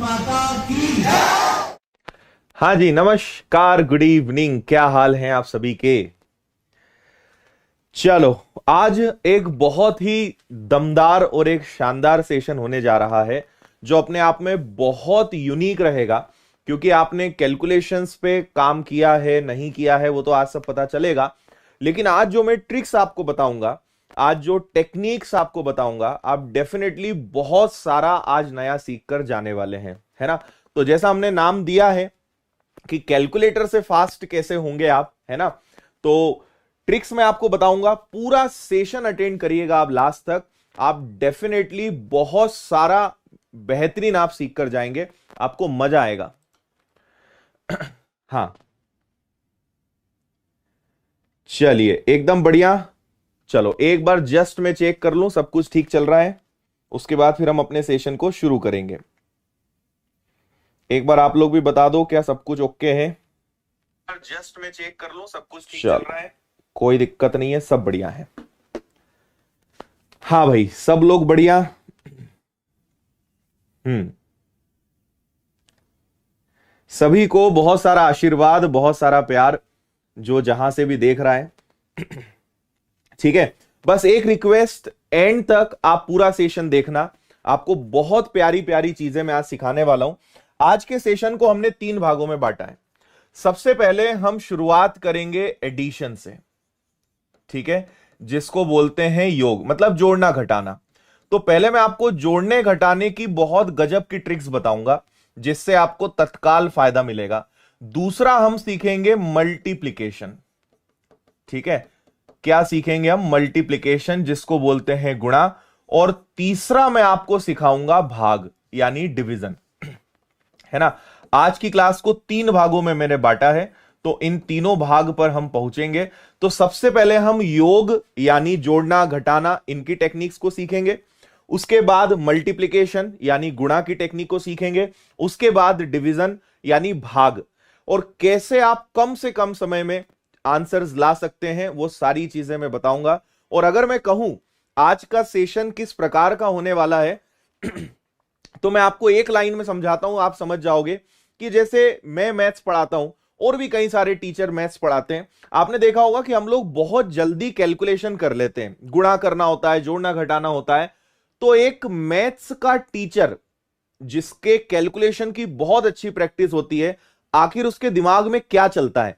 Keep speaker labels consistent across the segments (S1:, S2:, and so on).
S1: माता की।
S2: हाँ जी, नमस्कार, गुड इवनिंग। क्या हाल हैं आप सभी के। चलो, आज एक बहुत ही दमदार और एक शानदार सेशन होने जा रहा है जो अपने आप में बहुत यूनिक रहेगा, क्योंकि आपने कैलकुलेशंस पे काम किया है नहीं किया है वो तो आज सब पता चलेगा। लेकिन आज जो मैं ट्रिक्स आपको बताऊंगा, आज जो टेक्निक्स आपको बताऊंगा, आप डेफिनेटली बहुत सारा आज नया सीख कर जाने वाले हैं, है ना। तो जैसा हमने नाम दिया है कि कैलकुलेटर से फास्ट कैसे होंगे आप, है ना। तो ट्रिक्स मैं आपको बताऊंगा, पूरा सेशन अटेंड करिएगा आप लास्ट तक। आप डेफिनेटली बहुत सारा बेहतरीन आप सीख कर जाएंगे, आपको मजा आएगा। हाँ, चलिए एकदम बढ़िया। चलो एक बार जस्ट मैं चेक कर लूं सब कुछ ठीक चल रहा है, उसके बाद फिर हम अपने सेशन को शुरू करेंगे। एक बार आप लोग भी बता दो क्या सब कुछ ओके है। जस्ट मैं चेक कर लूं सब कुछ ठीक चल रहा है, कोई दिक्कत नहीं है, सब बढ़िया है। हाँ भाई, सब लोग बढ़िया। सभी को बहुत सारा आशीर्वाद, बहुत सारा प्यार, जो जहां से भी देख रहा है। ठीक है, बस एक रिक्वेस्ट, एंड तक आप पूरा सेशन देखना, आपको बहुत प्यारी प्यारी चीजें मैं आज सिखाने वाला हूं। आज के सेशन को हमने 3 भागों में बांटा है। सबसे पहले हम शुरुआत करेंगे एडिशन से, ठीक है, जिसको बोलते हैं योग, मतलब जोड़ना घटाना। तो पहले मैं आपको जोड़ने घटाने की बहुत गजब की ट्रिक्स बताऊंगा जिससे आपको तत्काल फायदा मिलेगा। दूसरा हम सीखेंगे मल्टीप्लिकेशन, ठीक है, क्या सीखेंगे हम, मल्टीप्लिकेशन, जिसको बोलते हैं गुणा। और तीसरा मैं आपको सिखाऊंगा भाग, यानी डिवीजन, है ना। आज की क्लास को 3 भागों में मैंने बांटा है, तो इन तीनों भाग पर हम पहुंचेंगे। तो सबसे पहले हम योग यानी जोड़ना घटाना, इनकी टेक्निक्स को सीखेंगे। उसके बाद मल्टीप्लिकेशन यानी गुणा की टेक्निक को सीखेंगे। उसके बाद डिवीजन यानी भाग, और कैसे आप कम से कम समय में आंसर्स ला सकते हैं वो सारी चीजें मैं बताऊंगा। और अगर मैं कहूं आज का सेशन किस प्रकार का होने वाला है तो मैं आपको एक लाइन में समझाता हूं, आप समझ जाओगे कि जैसे मैं मैथ्स पढ़ाता हूं और भी कई सारे टीचर मैथ्स पढ़ाते हैं। आपने देखा होगा कि हम लोग बहुत जल्दी कैलकुलेशन कर लेते हैं, गुणा करना होता है, जोड़ना घटाना होता है। तो एक मैथ्स का टीचर जिसके कैलकुलेशन की बहुत अच्छी प्रैक्टिस होती है, आखिर उसके दिमाग में क्या चलता है,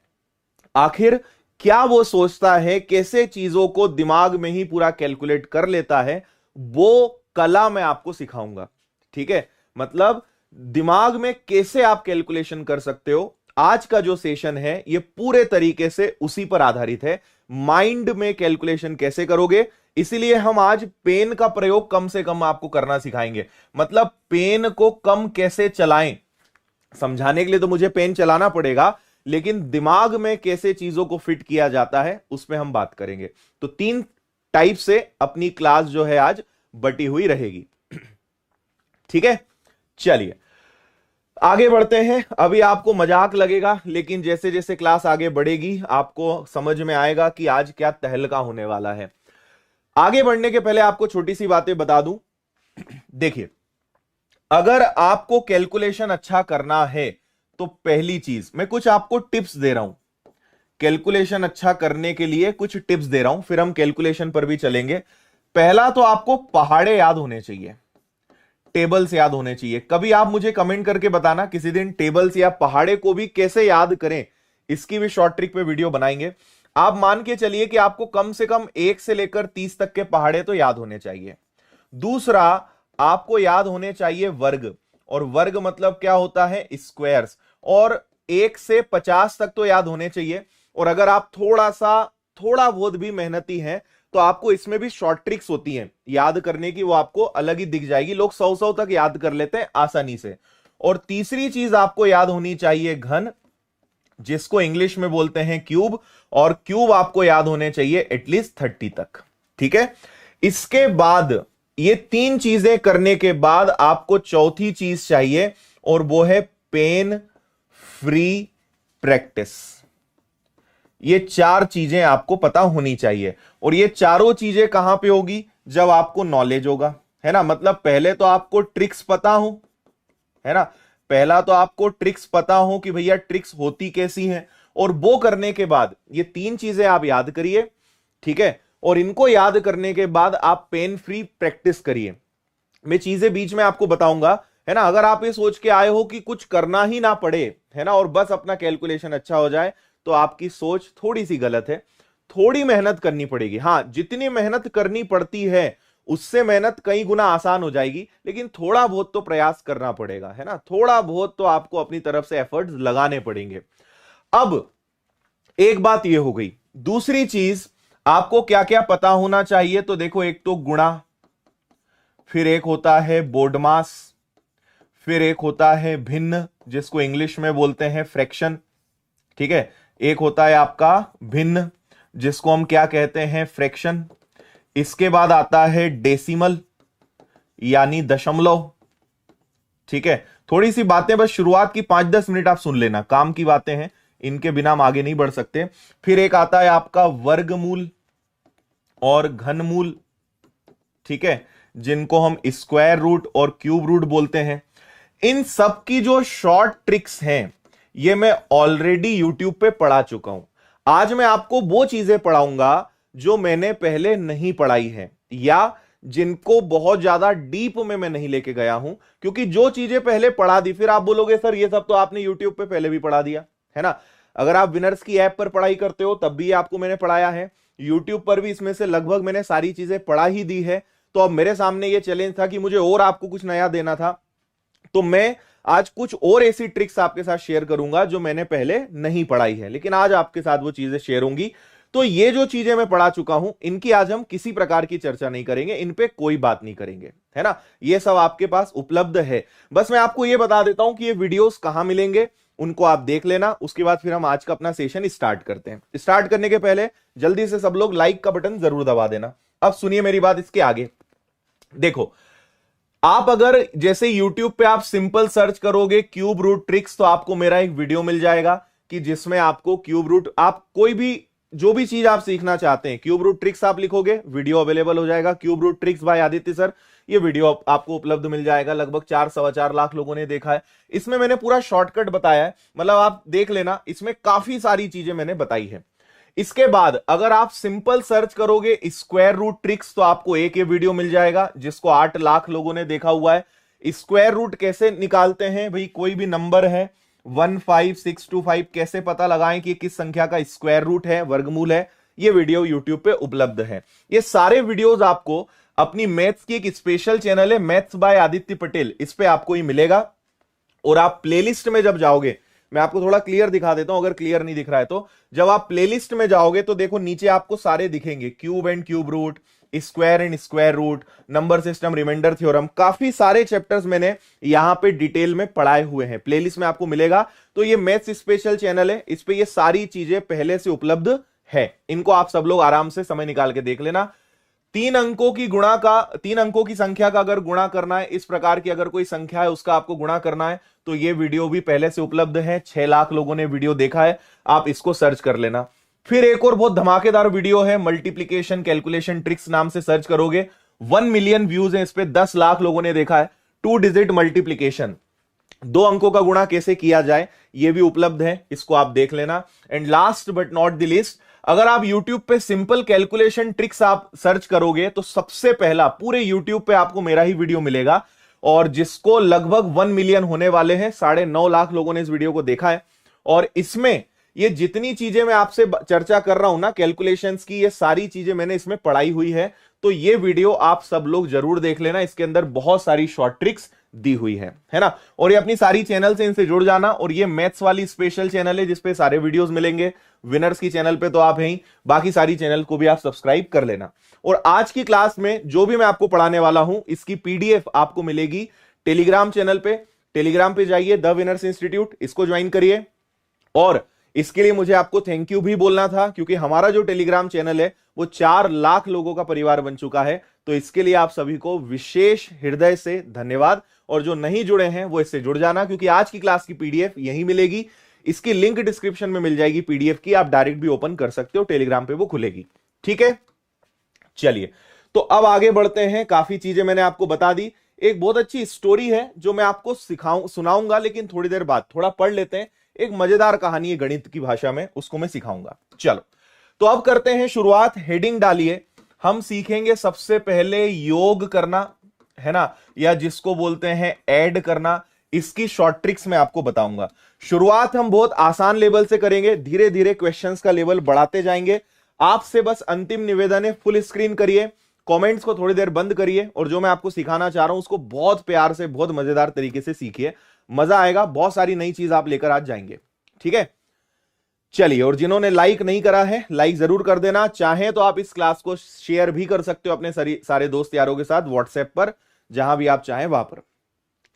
S2: आखिर क्या वो सोचता है, कैसे चीजों को दिमाग में ही पूरा कैलकुलेट कर लेता है, वो कला मैं आपको सिखाऊंगा, ठीक है। मतलब दिमाग में कैसे आप कैलकुलेशन कर सकते हो, आज का जो सेशन है ये पूरे तरीके से उसी पर आधारित है। माइंड में कैलकुलेशन कैसे करोगे, इसीलिए हम आज पेन का प्रयोग कम से कम आपको करना सिखाएंगे। मतलब पेन को कम कैसे चलाएं, समझाने के लिए तो मुझे पेन चलाना पड़ेगा, लेकिन दिमाग में कैसे चीजों को फिट किया जाता है उसमें हम बात करेंगे। तो 3 टाइप से अपनी क्लास जो है आज बटी हुई रहेगी, ठीक है। चलिए आगे बढ़ते हैं। अभी आपको मजाक लगेगा, लेकिन जैसे जैसे क्लास आगे बढ़ेगी आपको समझ में आएगा कि आज क्या तहलका होने वाला है। आगे बढ़ने के पहले आपको छोटी सी बातें बता दूं। देखिए, अगर आपको कैलकुलेशन अच्छा करना है तो पहली चीज, मैं कुछ आपको टिप्स दे रहा हूं, कैलकुलेशन अच्छा करने के लिए कुछ टिप्स दे रहा हूं, फिर हम कैलकुलेशन पर भी चलेंगे। पहला तो आपको पहाड़े याद होने चाहिए, टेबल्स याद होने चाहिए। कभी आप मुझे कमेंट करके बताना किसी दिन टेबल्स या पहाड़े को भी कैसे याद करें, इसकी भी शॉर्ट ट्रिक पे वीडियो बनाएंगे। आप मान के चलिए कि आपको कम से कम 1 से लेकर 30 तक के पहाड़े तो याद होने चाहिए। दूसरा, आपको याद होने चाहिए वर्ग, और वर्ग मतलब क्या होता है, स्क्वायर्स। और 1 से 50 तक तो याद होने चाहिए। और अगर आप थोड़ा बहुत भी मेहनती हैं तो आपको इसमें भी शॉर्ट ट्रिक्स होती हैं याद करने की, वो आपको अलग ही दिख जाएगी। लोग 100 तक याद कर लेते हैं आसानी से। और तीसरी चीज आपको याद होनी चाहिए घन, जिसको इंग्लिश में बोलते हैं क्यूब, और क्यूब आपको याद होने चाहिए एटलीस्ट 30 तक, ठीक है। इसके बाद ये 3 चीजें करने के बाद आपको चौथी चीज चाहिए, और वो है पेन फ्री प्रैक्टिस। ये 4 चीजें आपको पता होनी चाहिए, और ये चारों चीजें कहां पे होगी, जब आपको नॉलेज होगा, है ना। मतलब पहले तो आपको ट्रिक्स पता हो, है ना। पहला तो आपको ट्रिक्स पता हो कि भैया ट्रिक्स होती कैसी हैं, और वो करने के बाद ये 3 चीजें आप याद करिए, ठीक है। और इनको याद करने के बाद आप पेन फ्री प्रैक्टिस करिए। मैं चीजें बीच में आपको बताऊंगा, है ना। अगर आप ये सोच के आए हो कि कुछ करना ही ना पड़े, है ना, और बस अपना कैलकुलेशन अच्छा हो जाए, तो आपकी सोच थोड़ी सी गलत है। थोड़ी मेहनत करनी पड़ेगी। हाँ, जितनी मेहनत करनी पड़ती है उससे मेहनत कई गुना आसान हो जाएगी, लेकिन थोड़ा बहुत तो प्रयास करना पड़ेगा, है ना। थोड़ा बहुत तो आपको अपनी तरफ से एफर्ट्स लगाने पड़ेंगे। अब एक बात यह हो गई। दूसरी चीज आपको क्या क्या पता होना चाहिए, तो देखो, एक तो गुणा, फिर एक होता है बोडमास, फिर एक होता है भिन्न, जिसको इंग्लिश में बोलते हैं फ्रैक्शन, ठीक है। एक होता है आपका भिन्न, जिसको हम क्या कहते हैं, फ्रैक्शन। इसके बाद आता है डेसिमल, यानी दशमलव, ठीक है। थोड़ी सी बातें बस शुरुआत की 5-10 मिनट आप सुन लेना, काम की बातें हैं, इनके बिना हम आगे नहीं बढ़ सकते। फिर एक आता है आपका वर्गमूल और घनमूल, ठीक है, जिनको हम स्क्वायर रूट और क्यूब रूट बोलते हैं। इन सब की जो शॉर्ट ट्रिक्स हैं, ये मैं ऑलरेडी यूट्यूब पे पढ़ा चुका हूं। आज मैं आपको वो चीजें पढ़ाऊंगा जो मैंने पहले नहीं पढ़ाई है, या जिनको बहुत ज्यादा डीप में मैं नहीं लेके गया हूं। क्योंकि जो चीजें पहले पढ़ा दी, फिर आप बोलोगे सर ये सब तो आपने यूट्यूब पे पहले भी पढ़ा दिया, है ना। अगर आप विनर्स की ऐप पर पढ़ाई करते हो तब भी आपको मैंने पढ़ाया है, यूट्यूब पर भी इसमें से लगभग मैंने सारी चीजें पढ़ा ही दी है। तो अब मेरे सामने ये चैलेंज था कि मुझे और आपको कुछ नया देना था, तो मैं आज कुछ और ऐसी ट्रिक्स आपके साथ शेयर करूंगा जो मैंने पहले नहीं पढ़ाई है, लेकिन आज आपके साथ वो चीजें शेयर होंगी। तो ये जो चीजें मैं पढ़ा चुका हूं, इनकी आज हम किसी प्रकार की चर्चा नहीं करेंगे, इन पे कोई बात नहीं करेंगे, है ना। ये सब आपके पास उपलब्ध है। बस मैं आपको ये बता देता हूं कि ये वीडियोस कहां मिलेंगे, उनको आप देख लेना। उसके बाद फिर हम आज का अपना सेशन स्टार्ट करते हैं। स्टार्ट करने के पहले जल्दी से सब लोग लाइक का बटन जरूर दबा देना। अब सुनिए मेरी बात इसके आगे। देखो, आप अगर जैसे YouTube पे आप सिंपल सर्च करोगे क्यूब रूट ट्रिक्स, तो आपको मेरा एक वीडियो मिल जाएगा कि जिसमें आपको क्यूब रूट, आप कोई भी जो भी चीज आप सीखना चाहते हैं, क्यूब रूट ट्रिक्स आप लिखोगे, वीडियो अवेलेबल हो जाएगा। Cube root tricks by Aditya sir, ये वीडियो आपको उपलब्ध मिल जाएगा। लगभग 4-4.25 लाख लोगों ने देखा है। इसमें मैंने पूरा शॉर्टकट बताया है, मतलब आप देख लेना, इसमें काफी सारी चीजें मैंने बताई है। इसके बाद अगर आप सिंपल सर्च करोगे स्क्वायर रूट ट्रिक्स, तो आपको एक ये वीडियो मिल जाएगा जिसको 8 लाख लोगों ने देखा हुआ है। स्क्वायर रूट कैसे निकालते हैं भाई, कोई भी नंबर है 15625, कैसे पता लगाएं कि किस संख्या का स्क्वायर रूट है, वर्गमूल है, ये वीडियो यूट्यूब पे उपलब्ध है। ये सारे वीडियोस आपको अपनी मैथ्स की एक स्पेशल चैनल है मैथ्स बाय आदित्य पटेल, इस पे आपको ये मिलेगा। और आप प्लेलिस्ट में जब जाओगे, मैं आपको थोड़ा क्लियर दिखा देता हूं, अगर क्लियर नहीं दिख रहा है तो। जब आप प्लेलिस्ट में जाओगे तो देखो नीचे आपको सारे दिखेंगे, cube and cube root, square and square root, number system, remainder theorem, काफी सारे चैप्टर्स मैंने यहां पे डिटेल में पढ़ाए हुए हैं, प्लेलिस्ट में आपको मिलेगा। तो ये मैथ्स स्पेशल चैनल है, इस पे ये सारी चीजें पहले से उपलब्ध है। इनको आप सब लोग आराम से समय निकाल के देख लेना। 3 अंकों की संख्या का अगर गुणा करना है, इस प्रकार की अगर कोई संख्या है उसका आपको गुणा करना है, तो ये वीडियो भी पहले से उपलब्ध है। 6 लाख लोगों ने वीडियो देखा है, आप इसको सर्च कर लेना। फिर एक और बहुत धमाकेदार वीडियो है, मल्टीप्लीकेशन कैलकुलेशन ट्रिक्स नाम से सर्च करोगे, 1 मिलियन व्यूज है इस पे, 10 लाख लोगों ने देखा है। 2 डिजिट मल्टीप्लीकेशन, 2 अंकों का गुणा कैसे किया जाए, ये भी उपलब्ध है, इसको आप देख लेना। And last but not the list, अगर आप YouTube पे सिंपल कैलकुलेशन ट्रिक्स आप सर्च करोगे, तो सबसे पहला पूरे YouTube पे आपको मेरा ही वीडियो मिलेगा, और जिसको लगभग 1 मिलियन होने वाले हैं। 9.5 लाख लोगों ने इस वीडियो को देखा है। और इसमें ये जितनी चीजें मैं आपसे चर्चा कर रहा हूं ना कैलकुलेशंस की, ये सारी चीजें मैंने इसमें पढ़ाई हुई है। तो ये वीडियो आप सब लोग जरूर देख लेना, इसके अंदर बहुत सारी शॉर्ट ट्रिक्स दी हुई है ना। और ये अपनी सारी चैनल से इनसे जुड़ जाना। और ये मैथ्स वाली स्पेशल चैनल है जिसपे सारे वीडियोस मिलेंगे। विनर्स की चैनल पे तो आप हैं ही, बाकी सारी चैनल को भी आप सब्सक्राइब कर लेना। और आज की क्लास में जो भी मैं आपको पढ़ाने वाला हूं, इसकी पीडीएफ आपको मिलेगी टेलीग्राम चैनल पे। टेलीग्राम पे जाइए, द विनर्स इंस्टीट्यूट, इसको ज्वाइन करिए। और इसके लिए मुझे आपको थैंक यू भी बोलना था, क्योंकि हमारा जो टेलीग्राम चैनल है वो 4 लाख लोगों का परिवार बन चुका है। तो इसके लिए आप सभी को विशेष हृदय से धन्यवाद। और जो नहीं जुड़े हैं वो इससे जुड़ जाना, क्योंकि आज की क्लास की पीडीएफ यहीं मिलेगी। इसकी लिंक डिस्क्रिप्शन में मिल जाएगी पीडीएफ की, आप डायरेक्ट भी ओपन कर सकते हो, टेलीग्राम पे वो खुलेगी, ठीक है। चलिए, तो अब आगे बढ़ते हैं। काफी चीजें मैंने आपको बता दी। एक बहुत अच्छी स्टोरी है जो मैं आपको सुनाऊंगा, लेकिन थोड़ी देर बाद। थोड़ा पढ़ लेते हैं, एक मजेदार कहानी है गणित की भाषा में, उसको मैं सिखाऊंगा। चलो तो अब करते हैं शुरुआत। हेडिंग डालिए। हम सीखेंगे सबसे पहले योग करना, है ना, या जिसको बोलते हैं ऐड करना। इसकी शॉर्ट ट्रिक्स मैं आपको बताऊंगा। शुरुआत हम बहुत आसान लेवल से करेंगे, धीरे धीरे क्वेश्चंस का लेवल बढ़ाते जाएंगे। आपसे बस अंतिम निवेदन है, फुल स्क्रीन करिए, कमेंट्स को थोड़ी देर बंद करिए, और जो मैं आपको सिखाना चाह रहा हूं उसको बहुत प्यार से, बहुत मजेदार तरीके से सीखिए। मजा आएगा, बहुत सारी नई चीज आप लेकर आज जाएंगे। ठीक है, चलिए। और जिन्होंने लाइक नहीं करा है, लाइक जरूर कर देना। चाहे तो आप इस क्लास को शेयर भी कर सकते हो अपने सारे दोस्त यारों के साथ, व्हाट्सएप पर, जहां भी आप चाहें वहां पर।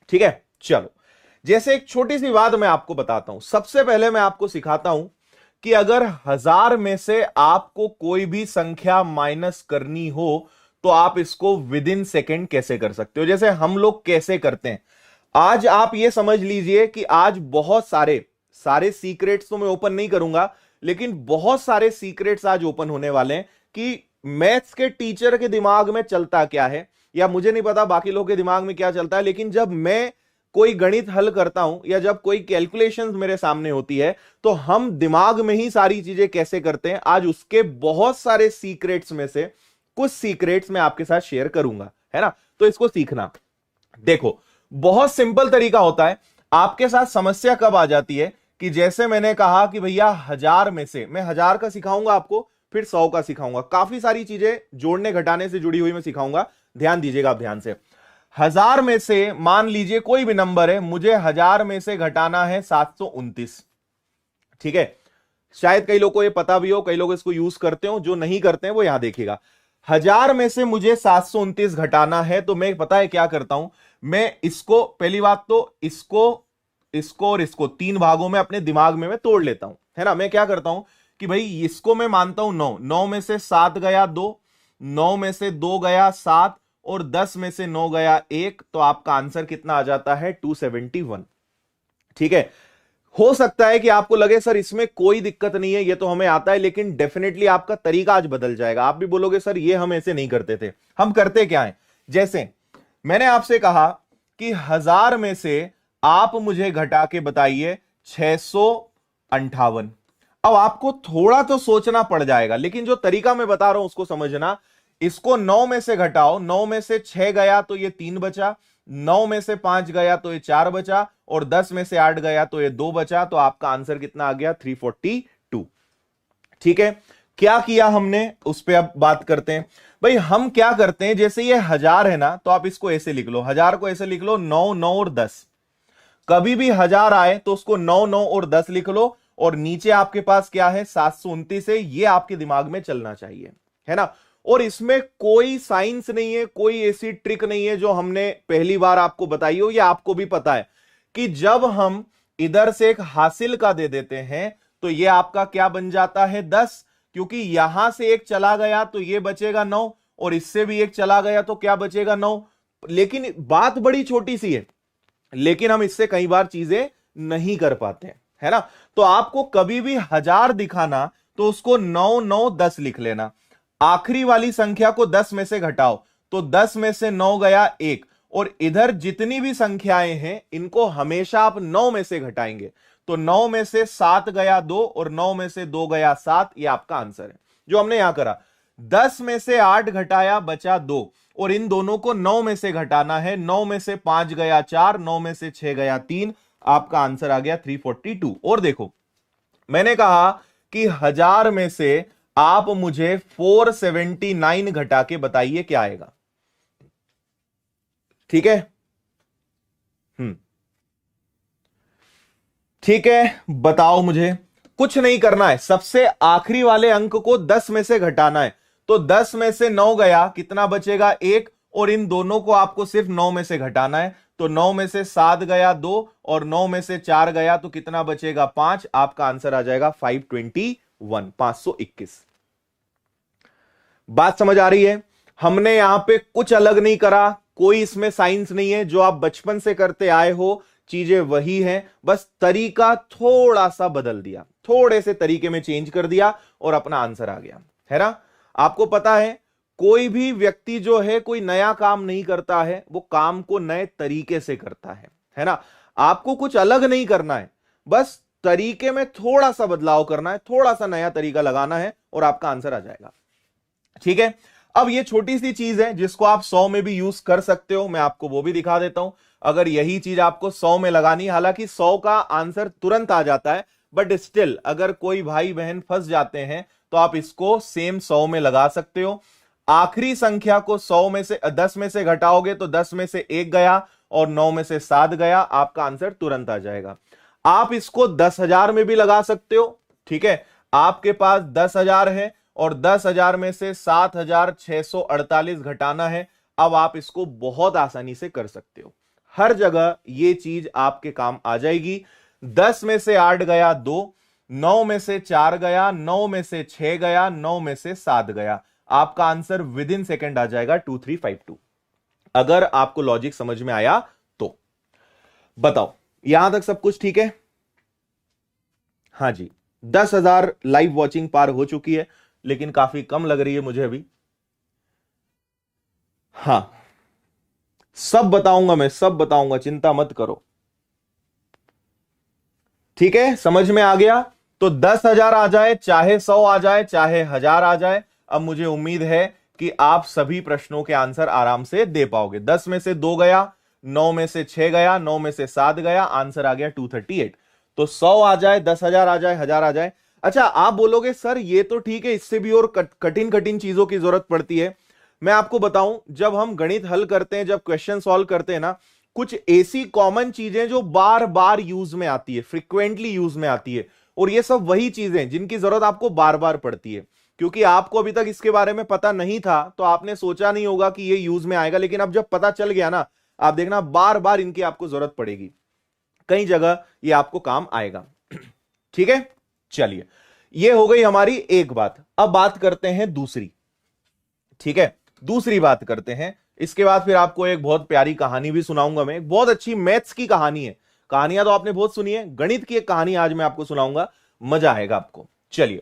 S2: ठीक है, चलो। जैसे एक छोटी सी बात मैं आपको बताता हूं। सबसे पहले मैं आपको सिखाता हूं कि अगर 1000 में से आपको कोई भी संख्या माइनस करनी हो तो आप इसको विद इन सेकेंड कैसे कर सकते हो। जैसे हम लोग कैसे करते हैं, आज आप ये समझ लीजिए कि आज बहुत सारे सीक्रेट्स तो मैं ओपन नहीं करूंगा, लेकिन बहुत सारे सीक्रेट्स आज ओपन होने वाले हैं कि मैथ्स के टीचर के दिमाग में चलता क्या है, या मुझे नहीं पता बाकी लोगों के दिमाग में क्या चलता है, लेकिन जब मैं कोई गणित हल करता हूं या जब कोई कैलकुलेशंस मेरे सामने होती है तो हम दिमाग में ही सारी चीजें कैसे करते हैं। आज उसके बहुत सारे सीक्रेट्स में से कुछ सीक्रेट्स मैं आपके साथ शेयर करूंगा, है ना। तो इसको सीखना। देखो, बहुत सिंपल तरीका होता है। आपके साथ समस्या कब आ जाती है कि जैसे मैंने कहा कि भैया 1000 में से, मैं 1000 का सिखाऊंगा आपको, फिर 100 का सिखाऊंगा, काफी सारी चीजें जोड़ने घटाने से जुड़ी हुई मैं सिखाऊंगा। ध्यान दीजिएगा आप, ध्यान से। 1000 में से मान लीजिए कोई भी नंबर है, मुझे 1000 में से घटाना है 729। ठीक है, शायद कई लोगों को ये पता भी हो, कई लोग इसको यूज करते हो, जो नहीं करते हैं वो यहां देखिएगा। 1000 में से मुझे 729 घटाना है, तो मैं पता है क्या करता हूं, मैं इसको, पहली बात तो इसको और इसको 3 भागों में अपने दिमाग में मैं तोड़ लेता हूं, है ना। मैं क्या करता हूं कि भाई इसको मैं मानता हूं 9, 9 में से 7 गया 2, 9 में से 2 गया 7, और 10 में से 9 गया 1, तो आपका आंसर कितना आ जाता है 271। ठीक है, हो सकता है कि आपको लगे सर इसमें कोई दिक्कत नहीं है, ये तो हमें आता है, लेकिन डेफिनेटली आपका तरीका आज बदल जाएगा। आप भी बोलोगे सर ये हम ऐसे नहीं करते थे। हम करते क्या है, जैसे मैंने आपसे कहा कि 1000 में से आप मुझे घटा के बताइए 658। अब आपको थोड़ा तो सोचना पड़ जाएगा, लेकिन जो तरीका मैं बता रहा हूं उसको समझना। इसको 9 में से घटाओ, 9 में से 6 गया तो ये 3 बचा, 9 में से 5 गया तो ये 4 बचा, और 10 में से 8 गया तो ये 2 बचा, तो आपका आंसर कितना आ गया 342। ठीक है, क्या किया हमने उस पर अब बात करते हैं। भाई हम क्या करते हैं, जैसे ये 1000 है ना, तो आप इसको ऐसे लिख लो, 1000 को ऐसे लिख लो 9, 9 और 10। कभी भी 1000 आए तो उसको 9, 9 और 10 लिख लो, और नीचे आपके पास क्या है 729 है, ये आपके दिमाग में चलना चाहिए, है ना। और इसमें कोई साइंस नहीं है, कोई ऐसी ट्रिक नहीं है जो हमने पहली बार आपको बताई हो, या आपको भी पता है कि जब हम इधर से एक हासिल का दे देते हैं तो ये आपका क्या बन जाता है 10, क्योंकि यहां से एक चला गया तो ये बचेगा 9, और इससे भी एक चला गया तो क्या बचेगा 9। लेकिन बात बड़ी छोटी सी है, लेकिन हम इससे कई बार चीजें नहीं कर पाते हैं, है ना। तो आपको कभी भी 1000 दिखाना तो उसको 9, 9, 10 लिख लेना। आखिरी वाली संख्या को 10 में से घटाओ, तो 10 में से 9 गया 1, और इधर जितनी भी संख्याएं हैं इनको हमेशा आप 9 में से घटाएंगे, तो 9 में से 7 गया 2, और 9 में से 2 गया 7, ये आपका आंसर है जो हमने यहां करा। 10 में से 8 घटाया बचा 2, और इन दोनों को 9 में से घटाना है, 9 में से 5 गया 4, 9 में से 6 गया 3, आपका आंसर आ गया 342। और देखो मैंने कहा कि 1000 में से आप मुझे 479 घटा के बताइए क्या आएगा। ठीक है, ठीक है, बताओ मुझे। कुछ नहीं करना है, सबसे आखिरी वाले अंक को 10 में से घटाना है, तो 10 में से 9 गया, कितना बचेगा 1, और इन दोनों को आपको सिर्फ 9 में से घटाना है, तो 9 में से 7 गया 2, और 9 में से 4 गया तो कितना बचेगा 5, आपका आंसर आ जाएगा 521। बात समझ आ रही है। हमने यहां पे कुछ अलग नहीं करा, कोई इसमें साइंस नहीं है, जो आप बचपन से करते आए हो चीजें वही हैं, बस तरीका थोड़ा सा बदल दिया, थोड़े से तरीके में चेंज कर दिया और अपना आंसर आ गया, है ना। आपको पता है कोई भी व्यक्ति जो है कोई नया काम नहीं करता है, वो काम को नए तरीके से करता है ना। आपको कुछ अलग नहीं करना है, बस तरीके में थोड़ा सा बदलाव करना है, थोड़ा सा नया तरीका लगाना है और आपका आंसर आ जाएगा। ठीक है, अब ये छोटी सी चीज है जिसको आप 100 में भी यूज कर सकते हो, मैं आपको वो भी दिखा देता हूं। अगर यही चीज आपको 100 में लगानी, हालांकि 100 का आंसर तुरंत आ जाता है, बट स्टिल अगर कोई भाई बहन फंस जाते हैं तो आप इसको सेम 100 में लगा सकते हो। आखिरी संख्या को 100 में से 10 में से घटाओगे तो 10 में से 1 गया और 9 में से 7 गया, आपका आंसर तुरंत आ जाएगा। आप इसको 10,000 में भी लगा सकते हो। ठीक है, आपके पास 10,000 है और 10,000 में से 7,648 घटाना है। अब आप इसको बहुत आसानी से कर सकते हो, हर जगह ये चीज आपके काम आ जाएगी। 10 में से 8 गया 2, 9 में से 4 गया, 9 में से 6 गया, 9 में से 7 गया, आपका आंसर विद इन सेकेंड आ जाएगा 2352। अगर आपको लॉजिक समझ में आया तो बताओ, यहां तक सब कुछ ठीक है? हाँ जी, 10,000 लाइव वॉचिंग पार हो चुकी है, लेकिन काफी कम लग रही है मुझे अभी। हां, सब बताऊंगा, मैं सब बताऊंगा, चिंता मत करो। ठीक है, समझ में आ गया? तो 10,000 आ जाए, चाहे 100 आ जाए, चाहे 1,000 आ जाए, अब मुझे उम्मीद है कि आप सभी प्रश्नों के आंसर आराम से दे पाओगे। 10 में से 2 गया, 9 में से 6 गया, 9 में से 7 गया, आंसर आ गया 238। तो 100 आ जाए, 10,000 आ जाए, 1,000 आ जाए। अच्छा, आप बोलोगे सर ये तो ठीक है, इससे भी और कठिन कठिन चीजों की जरूरत पड़ती है। मैं आपको बताऊं, जब हम गणित हल करते हैं, जब क्वेश्चन सॉल्व करते हैं ना, कुछ ऐसी कॉमन चीजें जो बार बार यूज में आती है, फ्रिक्वेंटली यूज में आती है, और ये सब वही चीजें जिनकी जरूरत आपको बार बार पड़ती है। क्योंकि आपको अभी तक इसके बारे में पता नहीं था तो आपने सोचा नहीं होगा कि ये यूज में आएगा, लेकिन अब जब पता चल गया ना, आप देखना बार बार इनकी आपको जरूरत पड़ेगी, कई जगह ये आपको काम आएगा। ठीक है, चलिए, ये हो गई हमारी एक बात। अब बात करते हैं दूसरी। ठीक है, दूसरी बात करते हैं, इसके बाद फिर आपको एक बहुत प्यारी कहानी भी सुनाऊंगा मैं, एक बहुत अच्छी मैथ्स की कहानी है। कहानियां तो आपने बहुत सुनी है, गणित की एक कहानी आज मैं आपको सुनाऊंगा, मजा आएगा आपको। चलिए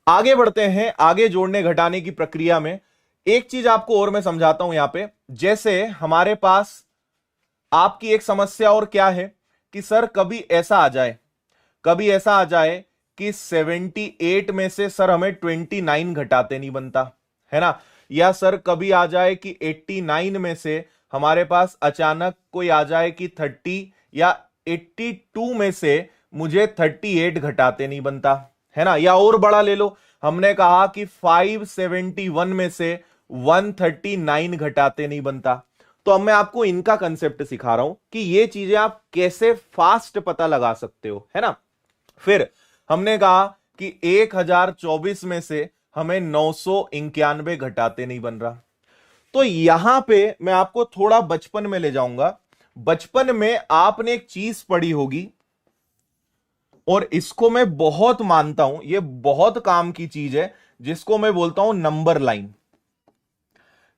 S2: आगे बढ़ते हैं। आगे जोड़ने घटाने की प्रक्रिया में एक चीज आपको और मैं समझाता हूं यहां पे। जैसे हमारे पास आपकी एक समस्या और क्या है कि सर कभी ऐसा आ जाए, कभी ऐसा आ जाए कि 78 में से सर हमें 29 घटाते नहीं बनता, है ना। या सर कभी आ जाए कि 89 में से हमारे पास अचानक कोई आ जाए कि 30, या 82 में से मुझे 38 घटाते नहीं बनता, है ना। या और बड़ा ले लो, हमने कहा कि 571 में से 139 घटाते नहीं बनता। तो अब मैं आपको इनका कंसेप्ट सिखा रहा हूं कि ये चीजें आप कैसे फास्ट पता लगा सकते हो, है ना। फिर हमने कहा कि 1024 में से हमें 991 घटाते नहीं बन रहा। तो यहां पे मैं आपको थोड़ा बचपन में ले जाऊंगा। बचपन में आपने एक चीज पढ़ी होगी, और इसको मैं बहुत मानता हूं, ये बहुत काम की चीज है, जिसको मैं बोलता हूं number line.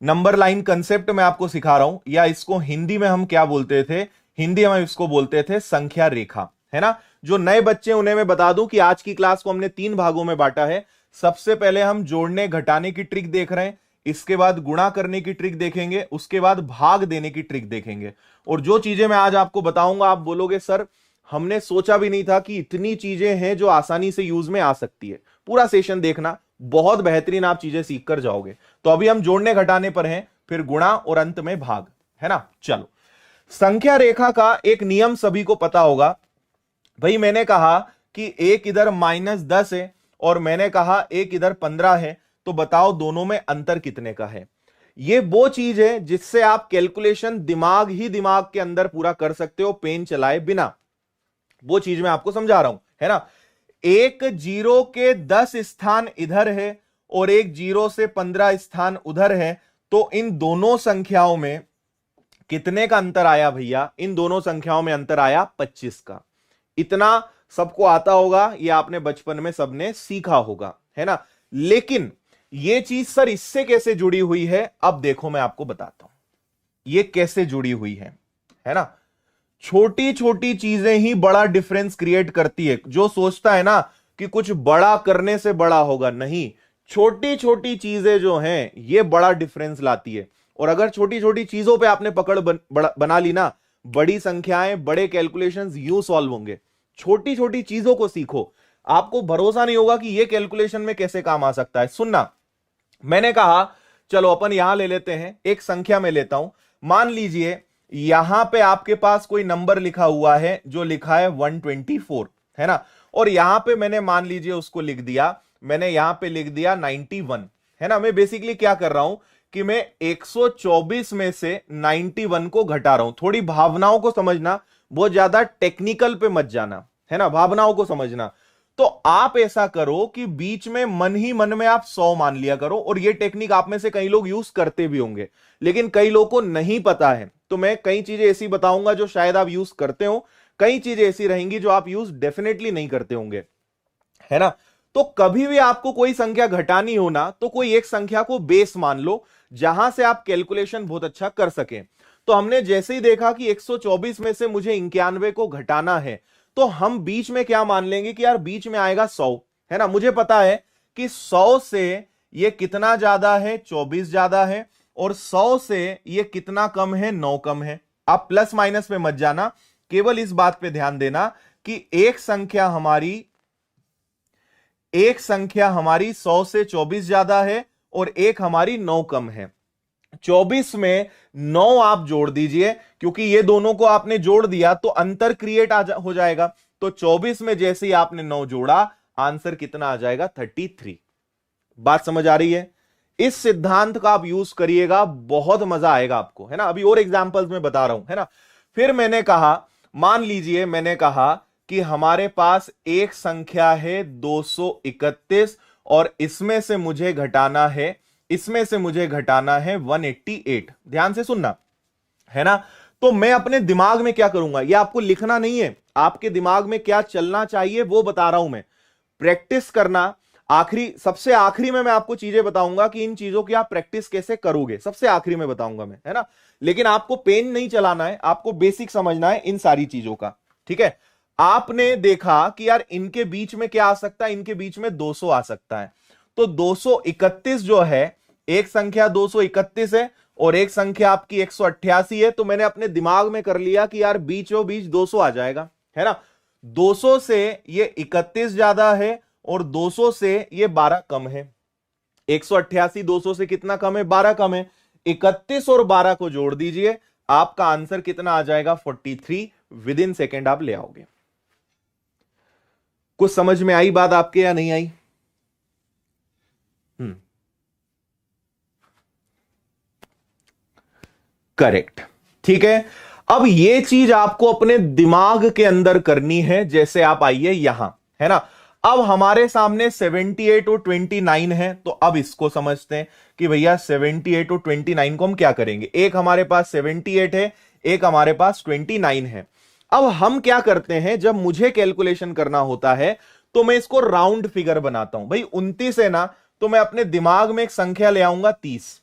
S2: Number line concept मैं आपको सिखा रहा हूं, या इसको हिंदी में हम क्या बोलते थे, हिंदी में इसको बोलते थे संख्या रेखा, है ना। जो नए बच्चे उन्हें मैं बता दूं कि आज की क्लास को हमने 3 भागों में बांटा है। सबसे पहले हम जोड़ने घटाने की ट्रिक देख रहे हैं, इसके बाद गुणा करने की ट्रिक देखेंगे, उसके बाद भाग देने की ट्रिक देखेंगे। और जो चीजें मैं आज आपको बताऊंगा, आप बोलोगे सर हमने सोचा भी नहीं था कि इतनी चीजें हैं जो आसानी से यूज में आ सकती है। पूरा सेशन देखना, बहुत बेहतरीन आप चीजें सीख कर जाओगे। तो अभी हम जोड़ने घटाने पर हैं, फिर गुणा और अंत में भाग, है ना। चलो, संख्या रेखा का एक नियम सभी को पता होगा। भाई मैंने कहा कि एक इधर -10 है और मैंने कहा एक इधर 15 है, तो बताओ दोनों में अंतर कितने का है। ये वो चीज है जिससे आप कैलकुलेशन दिमाग ही दिमाग के अंदर पूरा कर सकते हो, पेन चलाए बिना। वो चीज मैं आपको समझा रहा हूं, है ना। एक 0 के 10 स्थान इधर है और एक 0 से 15 स्थान उधर है, तो इन दोनों संख्याओं में कितने का अंतर आया भैया? इन दोनों संख्याओं में अंतर आया 25 का। इतना सबको आता होगा, ये आपने बचपन में सबने सीखा होगा, है ना। लेकिन ये चीज सर इससे कैसे जुड़ी हुई है, अब देखो मैं आपको बताता हूं ये कैसे जुड़ी हुई है ना। छोटी छोटी चीजें ही बड़ा डिफरेंस क्रिएट करती है। जो सोचता है ना कि कुछ बड़ा करने से बड़ा होगा, नहीं, छोटी छोटी चीजें जो हैं ये बड़ा डिफरेंस लाती है। और अगर छोटी छोटी चीजों पे आपने पकड़ बना ली ना, बड़ी संख्याएं, बड़े कैलकुलेशंस यूं सॉल्व होंगे। छोटी छोटी चीजों को सीखो, आपको भरोसा नहीं होगा कि ये कैलकुलेशन में कैसे काम आ सकता है। सुनना, मैंने कहा चलो अपन यहां ले लेते हैं, एक संख्या में लेता हूं। मान लीजिए यहां पे आपके पास कोई नंबर लिखा हुआ है जो लिखा है 124, है ना, और यहां पे मैंने मान लीजिए उसको लिख दिया, मैंने यहां पे लिख दिया 91, है ना। मैं बेसिकली क्या कर रहा हूं कि मैं 124 में से 91 को घटा रहा हूं। थोड़ी भावनाओं को समझना, बहुत ज्यादा टेक्निकल पे मत जाना, है ना, भावनाओं को समझना। तो आप ऐसा करो कि बीच में मन ही मन में आप 100 मान लिया करो, और ये टेक्निक आप में से कई लोग यूज करते भी होंगे, लेकिन कई लोगों को नहीं पता है। तो मैं कई चीजें ऐसी बताऊंगा जो शायद आप यूज करते हो, कई चीजें ऐसी रहेंगी जो आप यूज डेफिनेटली नहीं करते होंगे, है ना। तो कभी भी आपको कोई संख्या घटानी हो ना, तो कोई एक संख्या को बेस मान लो जहां से आप कैलकुलेशन बहुत अच्छा कर सकें। तो हमने जैसे ही देखा कि 124 में से मुझे 91 को घटाना है, तो हम बीच में क्या मान लेंगे कि यार बीच में आएगा 100, है ना। मुझे पता है कि 100 से ये कितना ज्यादा है, 24 ज्यादा है, और 100 से ये कितना कम है, 9 कम है। आप प्लस माइनस में मत जाना, केवल इस बात पे ध्यान देना कि एक संख्या हमारी 100 से 24 ज्यादा है और एक हमारी 9 कम है। 24 में 9 आप जोड़ दीजिए, क्योंकि ये दोनों को आपने जोड़ दिया तो अंतर क्रिएट हो जाएगा। तो 24 में जैसे ही आपने 9 जोड़ा, आंसर कितना आ जाएगा, 33। बात समझ आ रही है? इस सिद्धांत का आप यूज करिएगा, बहुत मजा आएगा आपको, है ना। अभी और एग्जांपल्स में बता रहा हूं, है ना। फिर मैंने कहा, मान लीजिए मैंने कहा कि हमारे पास एक संख्या है 231, और इसमें से मुझे घटाना है 188। ध्यान से सुनना, है ना। तो मैं अपने दिमाग में क्या करूंगा, ये आपको लिखना नहीं है, आपके दिमाग में क्या चलना चाहिए वो बता रहा हूं मैं। प्रैक्टिस करना, सबसे आखिरी में मैं आपको चीजें बताऊंगा कि इन चीजों की आप प्रैक्टिस कैसे करोगे, सबसे आखिरी में बताऊंगा मैं, है ना। लेकिन आपको पेन नहीं चलाना है, आपको बेसिक समझना है इन सारी चीजों का, ठीक है। आपने देखा कि यार इनके बीच में क्या आ सकता है, इनके बीच में 200 आ सकता है। तो 231 जो है, एक संख्या 231 है और एक संख्या आपकी 188 है। तो मैंने अपने दिमाग में कर लिया कि यार बीचों बीच 200 आ जाएगा, है ना। 200 से ये 31 ज्यादा है और 200 से ये 12 कम है। 188 200 से कितना कम है, 12 कम है। 31 और 12 को जोड़ दीजिए, आपका आंसर कितना आ जाएगा, 43। विद इन सेकेंड आप ले आओगे। कुछ समझ में आई बात आपके या नहीं आई? करेक्ट, ठीक है। अब ये चीज आपको अपने दिमाग के अंदर करनी है। जैसे आप आइए यहां, है ना। अब हमारे सामने 78 और 29 है, तो अब इसको समझते हैं कि भैया 78 और 29 को हम क्या करेंगे। एक हमारे पास 78 है, एक हमारे पास 29 है। अब हम क्या करते हैं, जब मुझे कैलकुलेशन करना होता है तो मैं इसको राउंड फिगर बनाता हूं। भाई 29 है ना, तो मैं अपने दिमाग में एक संख्या ले आऊंगा 30।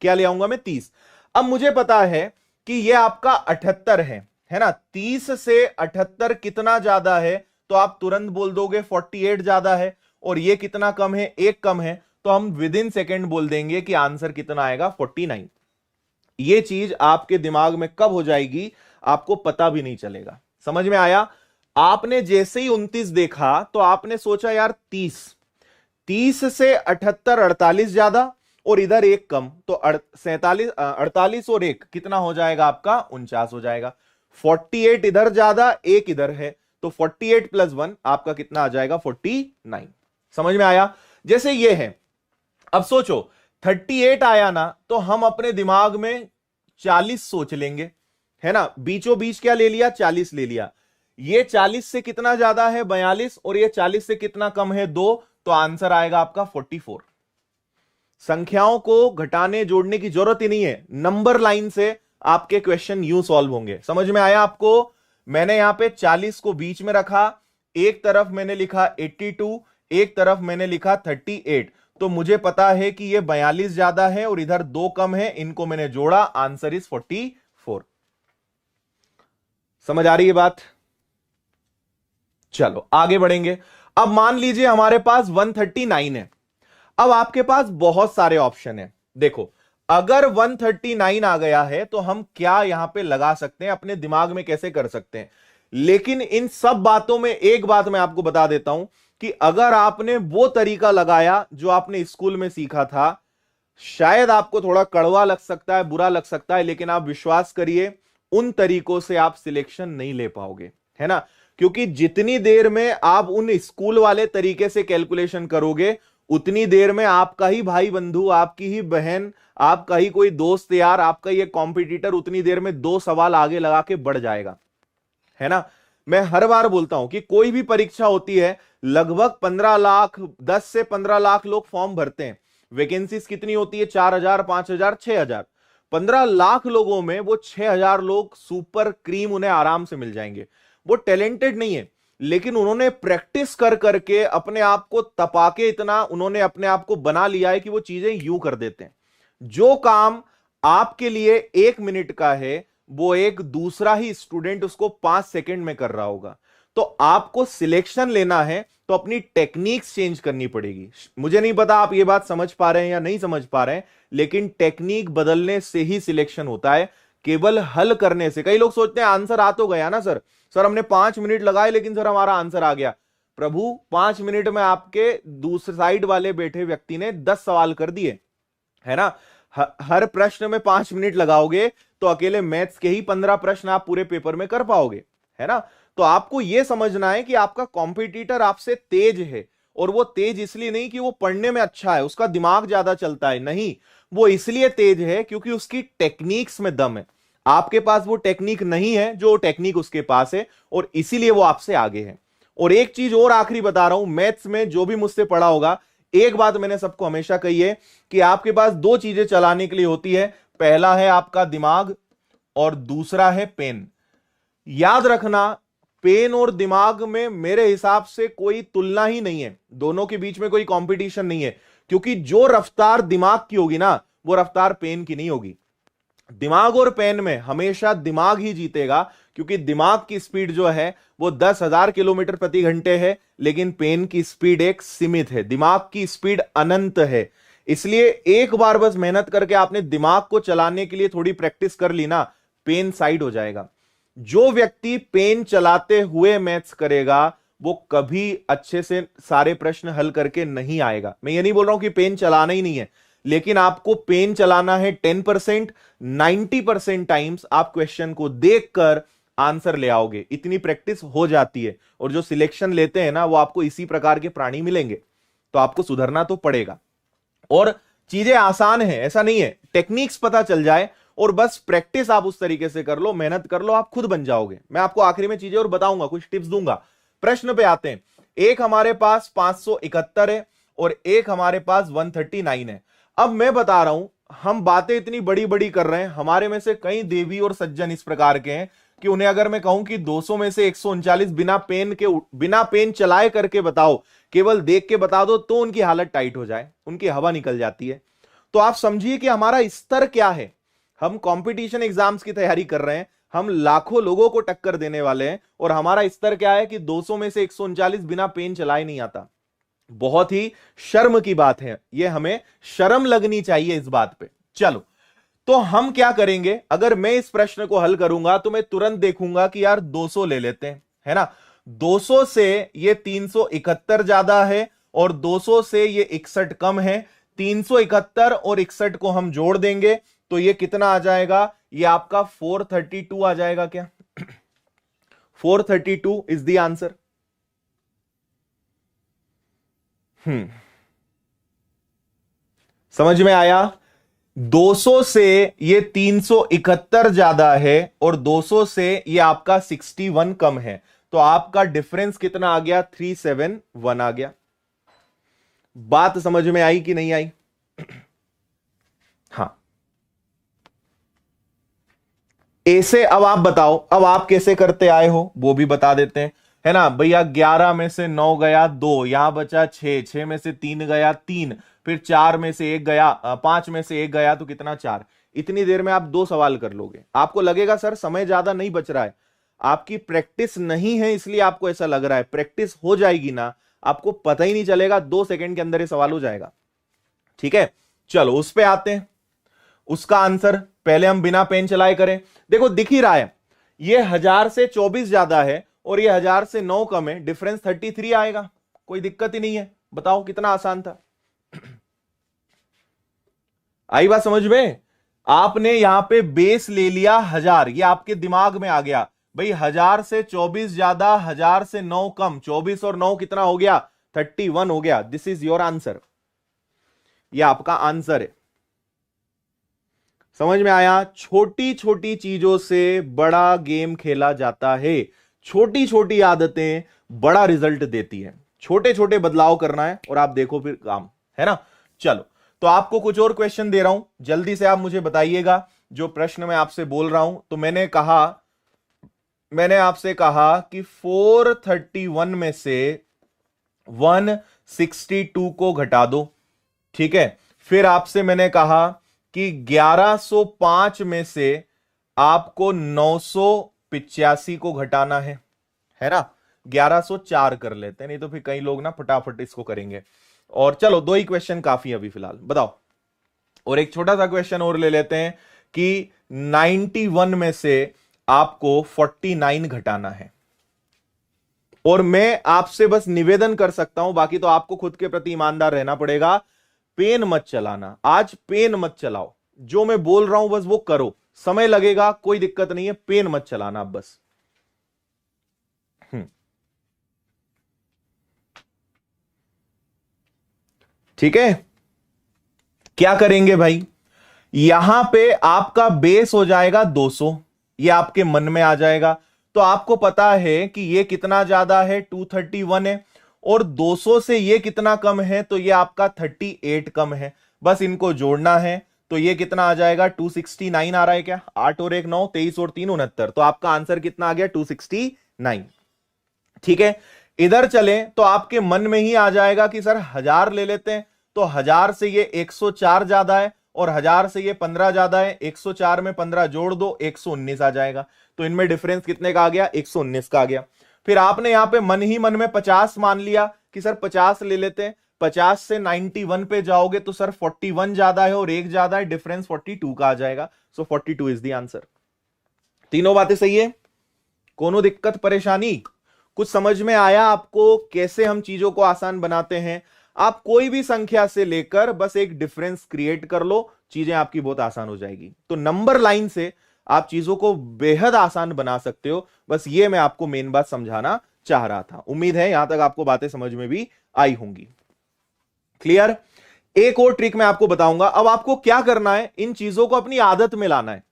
S2: क्या ले आऊंगा मैं, 30। अब मुझे पता है कि यह आपका 78 है ना। 30 से 78 कितना ज्यादा है, तो आप तुरंत बोल दोगे 48 ज्यादा है। और ये कितना कम है, एक कम है। तो हम विद इन सेकेंड बोल देंगे कि आंसर कितना आएगा, 49। ये चीज आपके दिमाग में कब हो जाएगी, आपको पता भी नहीं चलेगा। समझ में आया? आपने जैसे ही 29 देखा तो आपने सोचा यार 30 से 78 48 ज्यादा और इधर एक कम, तो 48 और एक कितना हो जाएगा आपका, 49 हो जाएगा। 48 इधर ज्यादा, एक इधर है, तो 48 प्लस 1 आपका कितना आ जाएगा, 49। समझ में आया? जैसे ये है, अब सोचो 38 आया ना, तो हम अपने दिमाग में 40 सोच लेंगे, है ना। बीचों बीच क्या ले लिया, 40 ले लिया। ये 40 से कितना ज्यादा है, 42, और ये 40 से कितना कम है, 2, तो आंसर आएगा आपका 44। संख्याओं को घटाने जोड़ने की जरूरत ही नहीं है, नंबर लाइन से आपके क्वेश्चन यूं सॉल्व होंगे। समझ में आया आपको? मैंने यहां पे 40 को बीच में रखा, एक तरफ मैंने लिखा 82, एक तरफ मैंने लिखा 38। तो मुझे पता है कि ये 42 ज्यादा है और इधर 2 कम है, इनको मैंने जोड़ा, आंसर इज 44। समझ आ रही है बात? चलो आगे बढ़ेंगे। अब मान लीजिए हमारे पास 139 है। अब आपके पास बहुत सारे ऑप्शन है। देखो, अगर 139 आ गया है तो हम क्या यहां पे लगा सकते हैं, अपने दिमाग में कैसे कर सकते हैं। लेकिन इन सब बातों में एक बात मैं आपको बता देता हूं कि अगर आपने वो तरीका लगाया जो आपने स्कूल में सीखा था, शायद आपको थोड़ा कड़वा लग सकता है, बुरा लग सकता है, लेकिन आप विश्वास करिए उन तरीकों से आप सिलेक्शन नहीं ले पाओगे, है ना। क्योंकि जितनी देर में आप उन स्कूल वाले तरीके से कैलकुलेशन करोगे, उतनी देर में आपका ही भाई बंधु, आपकी ही बहन, आपका ही कोई दोस्त यार, आपका ही एक कॉम्पिटिटर उतनी देर में 2 सवाल आगे लगा के बढ़ जाएगा, है ना। मैं हर बार बोलता हूं कि कोई भी परीक्षा होती है, लगभग 15 लाख, 10 से 15 लाख लोग फॉर्म भरते हैं। वैकेंसीज कितनी होती है? 4,000, 5,000, 6,000। 15 लाख लोगों में वो 6,000 लोग सुपर क्रीम उन्हें आराम से मिल जाएंगे। वो टैलेंटेड नहीं है, लेकिन उन्होंने प्रैक्टिस कर करके अपने आप को तपा के इतना उन्होंने अपने आप को बना लिया है कि वो चीजें यूं कर देते हैं। जो काम आपके लिए 1 मिनट का है, वो एक दूसरा ही स्टूडेंट उसको 5 सेकंड में कर रहा होगा। तो आपको सिलेक्शन लेना है तो अपनी टेक्निक्स चेंज करनी पड़ेगी। मुझे नहीं पता आप ये बात समझ पा रहे हैं या नहीं समझ पा रहे हैं, लेकिन टेक्निक बदलने से ही सिलेक्शन होता है, केवल हल करने से। कई लोग सोचते हैं आंसर आ तो गया ना सर, सर हमने 5 मिनट लगाए लेकिन सर हमारा आंसर आ गया। प्रभु, 5 मिनट में आपके दूसरे साइड वाले बैठे व्यक्ति ने 10 सवाल कर दिए, है ना। हर प्रश्न में 5 मिनट लगाओगे तो अकेले मैथ्स के ही 15 प्रश्न आप पूरे पेपर में कर पाओगे, है ना। तो आपको यह समझना है कि आपका कॉम्पिटिटर आपसे तेज है, और वो तेज इसलिए नहीं कि वो पढ़ने में अच्छा है, उसका दिमाग ज्यादा चलता है, नहीं, वो इसलिए तेज है क्योंकि उसकी टेक्निक्स में दम है। आपके पास वो टेक्निक नहीं है जो टेक्निक उसके पास है, और इसीलिए वो आपसे आगे है। और एक चीज और आखिरी बता रहा हूं, मैथ्स में जो भी मुझसे पढ़ा होगा, एक बात मैंने सबको हमेशा कही है कि आपके पास 2 चीजें चलाने के लिए होती है। पहला है आपका दिमाग और दूसरा है पेन। याद रखना, पेन और दिमाग में मेरे हिसाब से कोई तुलना ही नहीं है, दोनों के बीच में कोई कंपटीशन नहीं है। क्योंकि जो रफ्तार दिमाग की होगी ना, वो रफ्तार पेन की नहीं होगी। दिमाग और पेन में हमेशा दिमाग ही जीतेगा, क्योंकि दिमाग की स्पीड जो है वो 10,000 किलोमीटर प्रति घंटे है, लेकिन पेन की स्पीड एक सीमित है, दिमाग की स्पीड अनंत है। इसलिए एक बार बस मेहनत करके आपने दिमाग को चलाने के लिए थोड़ी प्रैक्टिस कर ली ना, पेन साइड हो जाएगा। जो व्यक्ति पेन चलाते हुए मैथ्स करेगा, वो कभी अच्छे से सारे प्रश्न हल करके नहीं आएगा। मैं ये नहीं बोल रहा हूं कि पेन चलाना ही नहीं है, लेकिन आपको पेन चलाना है 10%, 90% टाइम्स आप क्वेश्चन को देखकर आंसर ले आओगे, इतनी प्रैक्टिस हो जाती है। और जो सिलेक्शन लेते हैं ना, वो आपको इसी प्रकार के प्राणी मिलेंगे। तो आपको सुधरना तो पड़ेगा, और चीजें आसान है ऐसा नहीं है, टेक्निक्स पता चल जाए और बस प्रैक्टिस आप उस तरीके से कर लो, मेहनत कर लो, आप खुद बन जाओगे। मैं आपको आखिरी में चीजें और बताऊंगा, कुछ टिप्स दूंगा। प्रश्न पे आते हैं। एक हमारे पास 571 है और एक हमारे पास 139 है। अब मैं बता रहा हूं, हम बातें इतनी बड़ी बड़ी कर रहे हैं, हमारे में से कई देवी और सज्जन इस प्रकार के हैं कि उन्हें अगर मैं कहूं कि 200 में से 139 बिना पेन चलाए करके बताओ, केवल देख के बता दो, तो उनकी हालत टाइट हो जाए, उनकी हवा निकल जाती है। तो आप समझिए कि हमारा स्तर क्या है। हम कंपटीशन एग्जाम्स की तैयारी कर रहे हैं, हम लाखों लोगों को टक्कर देने वाले हैं, और हमारा स्तर क्या है कि 200 में से 139 बिना पेन चलाए नहीं आता। बहुत ही शर्म की बात है, यह हमें शर्म लगनी चाहिए इस बात पे। चलो, तो हम क्या करेंगे, अगर मैं इस प्रश्न को हल करूंगा तो मैं तुरंत देखूंगा कि यार 200 ले लेते हैं, है ना। 200 से ये 371 ज्यादा है और 200 से ये 61 कम है। 371 और 61 को हम जोड़ देंगे तो ये कितना आ जाएगा, ये आपका 432 आ जाएगा क्या? 432 इज द आंसर। समझ में आया? 200 से ये 371 ज्यादा है और 200 से ये आपका 61 कम है, तो आपका डिफरेंस कितना आ गया? 371 आ गया। बात समझ में आई कि नहीं आई? हाँ, ऐसे अब आप बताओ, अब आप कैसे करते आए हो वो भी बता देते हैं, है ना भैया। 11 में से 9 गया 2, यहां बचा 6, 6 में से 3 गया 3, फिर 4 में से 1 गया, 5 में से 1 गया, तो कितना? 4। इतनी देर में आप 2 सवाल कर लोगे। आपको लगेगा सर समय ज्यादा नहीं बच रहा है, आपकी प्रैक्टिस नहीं है इसलिए आपको ऐसा लग रहा है। प्रैक्टिस हो जाएगी ना, आपको पता ही नहीं चलेगा, 2 सेकंड के अंदर ये सवाल हो जाएगा। ठीक है, चलो उस पे आते हैं। उसका आंसर पहले हम बिना पेन चलाए करें। देखो दिख ही रहा है, ये 1000 से 24 ज्यादा है और ये 1000 से 9 कम है, डिफरेंस 33 आएगा, कोई दिक्कत ही नहीं है। बताओ कितना आसान था। आई बात समझ में? आपने यहां पे बेस ले लिया 1000, ये आपके दिमाग में आ गया भाई 1000 से 24 ज्यादा, 1000 से 9 कम, 24 और 9 कितना हो गया? 31 हो गया। दिस इज योर आंसर, ये आपका आंसर है। समझ में आया? छोटी छोटी चीजों से बड़ा गेम खेला जाता है। छोटी छोटी आदतें बड़ा रिजल्ट देती है। छोटे छोटे बदलाव करना है और आप देखो फिर काम, है ना? चलो, तो आपको कुछ और क्वेश्चन दे रहा हूं, जल्दी से आप मुझे बताइएगा जो प्रश्न मैं आपसे बोल रहा हूं। तो मैंने आपसे कहा कि 431 में से 162 को घटा दो, ठीक है। फिर आपसे मैंने कहा कि 1105 में से आपको 985 को घटाना है ना? 1104 कर लेते हैं, नहीं तो फिर कई लोग ना फटाफट इसको करेंगे। और चलो 2 ही क्वेश्चन काफी अभी फिलहाल, बताओ। और एक छोटा सा क्वेश्चन और ले लेते हैं कि 91 में से आपको 49 घटाना है। और मैं आपसे बस निवेदन कर सकता हूं, बाकी तो आपको खुद के प्रति ईमानदार रहना पड़ेगा। पेन मत चलाना, आज पेन मत चलाओ, जो मैं बोल रहा हूं बस वो करो। समय लगेगा, कोई दिक्कत नहीं है, पेन मत चलाना आप बस। ठीक है, क्या करेंगे भाई? यहां पे आपका बेस हो जाएगा 200, ये आपके मन में आ जाएगा। तो आपको पता है कि ये कितना ज्यादा है, 231 है, और 200 से ये कितना कम है, तो ये आपका 38 कम है। बस इनको जोड़ना है, तो ये कितना आ जाएगा? 269 आ रहा है क्या? 8 और 1 9, 23 और 3 69। तो आपका आंसर कितना आ गया? 269। ठीक है, इधर चले तो आपके मन में ही आ जाएगा कि सर 1000 ले लेते हैं। तो 1000 से ये 104 ज्यादा है और 1000 से ये 15 ज्यादा है। 104 में 15 जोड़ दो, 119 आ जाएगा। तो इनमें डिफरेंस कितने का आ गया? 119 का आ गया। फिर आपने यहां पे मन ही मन में 50 मान लिया कि सर 50 ले लेते हैं। 50 से 91 पे जाओगे तो सर 41 ज्यादा है और 1 ज्यादा है, डिफरेंस 42 का आ जाएगा। सो 42 इज द आंसर। तीनों बातें सही है? कोनो दिक्कत परेशानी? कुछ समझ में आया आपको कैसे हम चीजों को आसान बनाते हैं? आप कोई भी संख्या से लेकर बस एक डिफरेंस क्रिएट कर लो, चीजें आपकी बहुत आसान हो जाएगी। तो नंबर लाइन से आप चीजों को बेहद आसान बना सकते हो। बस ये मैं आपको मेन बात समझाना चाह रहा था। उम्मीद है यहां तक आपको बातें समझ में भी आई होंगी। क्लियर? एक और ट्रिक मैं आपको बताऊंगा। अब आपको क्या करना है, इन चीजों को अपनी आदत में लाना है।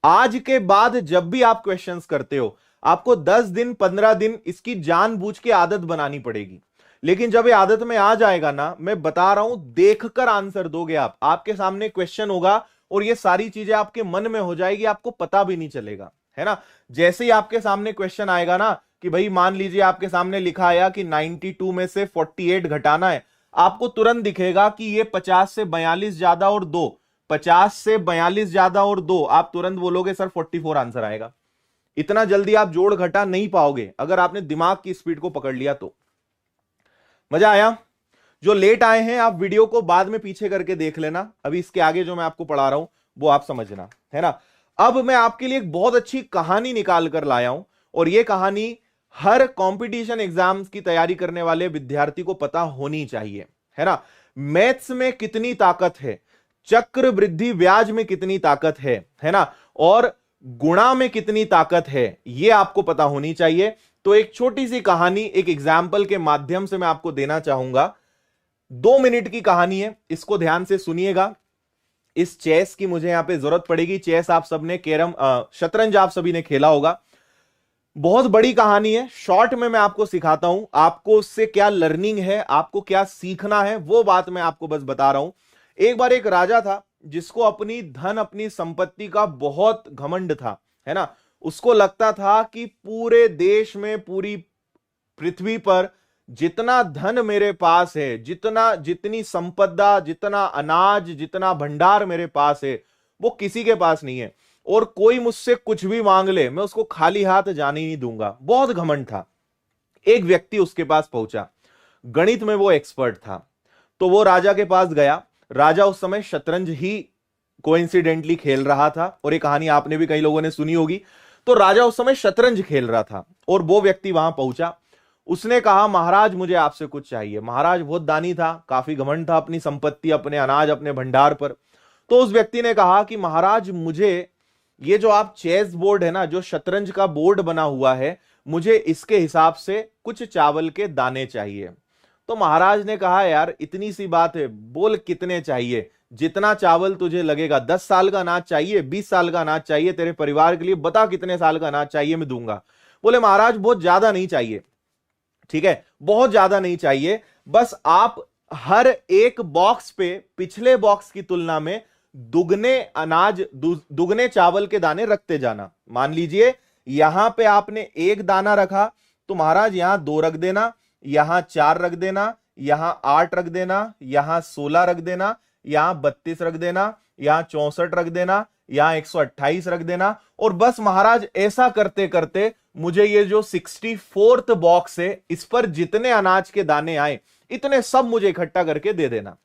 S2: आज के बाद जब भी आप क्वेश्चंस करते हो, आपको 10 दिन 15 दिन इसकी जानबूझ के आदत बनानी पड़ेगी। लेकिन जब ये आदत में आ जाएगा ना, मैं बता रहा हूं, देखकर आंसर दोगे आप। आपके सामने क्वेश्चन होगा और ये सारी चीजें आपके मन में हो जाएगी, आपको पता भी नहीं चलेगा, है ना? जैसे ही आपके सामने क्वेश्चन आएगा ना कि भाई मान लीजिए आपके सामने लिखा आया कि 92 में से 48 घटाना है, आपको तुरंत दिखेगा कि ये 50 से 42 ज्यादा और 2, 50 से 42 ज्यादा और 2, आप तुरंत बोलोगे सर 44 आंसर आएगा। इतना जल्दी आप जोड़ घटा नहीं पाओगे अगर आपने दिमाग की स्पीड को पकड़ लिया तो। मजा आया? जो लेट आए हैं आप वीडियो को बाद में पीछे करके देख लेना, अभी इसके आगे जो मैं आपको पढ़ा रहा हूं वो आप समझना, है ना? अब मैं आपके लिए एक बहुत अच्छी कहानी निकाल कर लाया हूं और यह कहानी हर कंपटीशन एग्जाम्स की तैयारी करने वाले विद्यार्थी को पता होनी चाहिए, है ना? मैथ्स में कितनी ताकत है, चक्र वृद्धि ब्याज में कितनी ताकत है ना? और गुणा में कितनी ताकत है, यह आपको पता होनी चाहिए। तो एक छोटी सी कहानी एक एग्जाम्पल के माध्यम से मैं आपको देना चाहूंगा। 2 मिनट की कहानी है, इसको ध्यान से सुनिएगा। इस चेस की मुझे यहां पे जरूरत पड़ेगी। चेस आप सबने, कैरम, शतरंज आप सभी ने खेला होगा। बहुत बड़ी कहानी है, शॉर्ट में मैं आपको सिखाता हूं। आपको उससे क्या लर्निंग है, आपको क्या सीखना है, वो बात मैं आपको बस बता रहा हूं। एक बार एक राजा था जिसको अपनी धन, अपनी संपत्ति का बहुत घमंड था, है ना? उसको लगता था कि पूरे देश में, पूरी पृथ्वी पर जितना धन मेरे पास है, जितनी संपदा, जितना अनाज, जितना भंडार मेरे पास है, वो किसी के पास नहीं है। और कोई मुझसे कुछ भी मांग ले, मैं उसको खाली हाथ जाने ही नहीं दूंगा। बहुत घमंड था। एक व्यक्ति उसके पास पहुंचा, गणित में वो एक्सपर्ट था। तो वो राजा के पास गया। राजा उस समय शतरंज ही कोइंसिडेंटली खेल रहा था, और ये कहानी आपने भी कई लोगों ने सुनी होगी। तो राजा उस समय शतरंज खेल रहा था और वो व्यक्ति वहां पहुंचा। उसने कहा, महाराज मुझे आपसे कुछ चाहिए। महाराज बहुत दानी था, काफी घमंड था अपनी संपत्ति, अपने अनाज, अपने भंडार पर। तो उस व्यक्ति ने कहा कि महाराज मुझे ये जो आप चेस बोर्ड है ना, जो शतरंज का बोर्ड बना हुआ है, मुझे इसके हिसाब से कुछ चावल के दाने चाहिए। तो महाराज ने कहा, यार इतनी सी बात है, बोल कितने चाहिए, जितना चावल तुझे लगेगा। 10 साल का अनाज चाहिए, 20 साल का अनाज चाहिए तेरे परिवार के लिए, बता कितने साल का अनाज चाहिए, मैं दूंगा। बोले महाराज बहुत ज्यादा नहीं चाहिए, ठीक है, बहुत ज्यादा नहीं चाहिए, बस आप हर एक बॉक्स पे पिछले बॉक्स की तुलना में दुगने अनाज, दुगने चावल के दाने रखते जाना। मान लीजिए यहां पे आपने एक दाना रखा, तो महाराज यहां 2 रख देना, यहां 4 रख देना, यहां 8 रख देना, यहां 16 रख देना, यहां 32 रख देना, यहां 64 रख देना, यहां 128 रख देना। और बस महाराज ऐसा करते करते मुझे ये जो 64th बॉक्स है, इस पर जितने अनाज के दाने आए इतने सब मुझे इकट्ठा करके दे देना।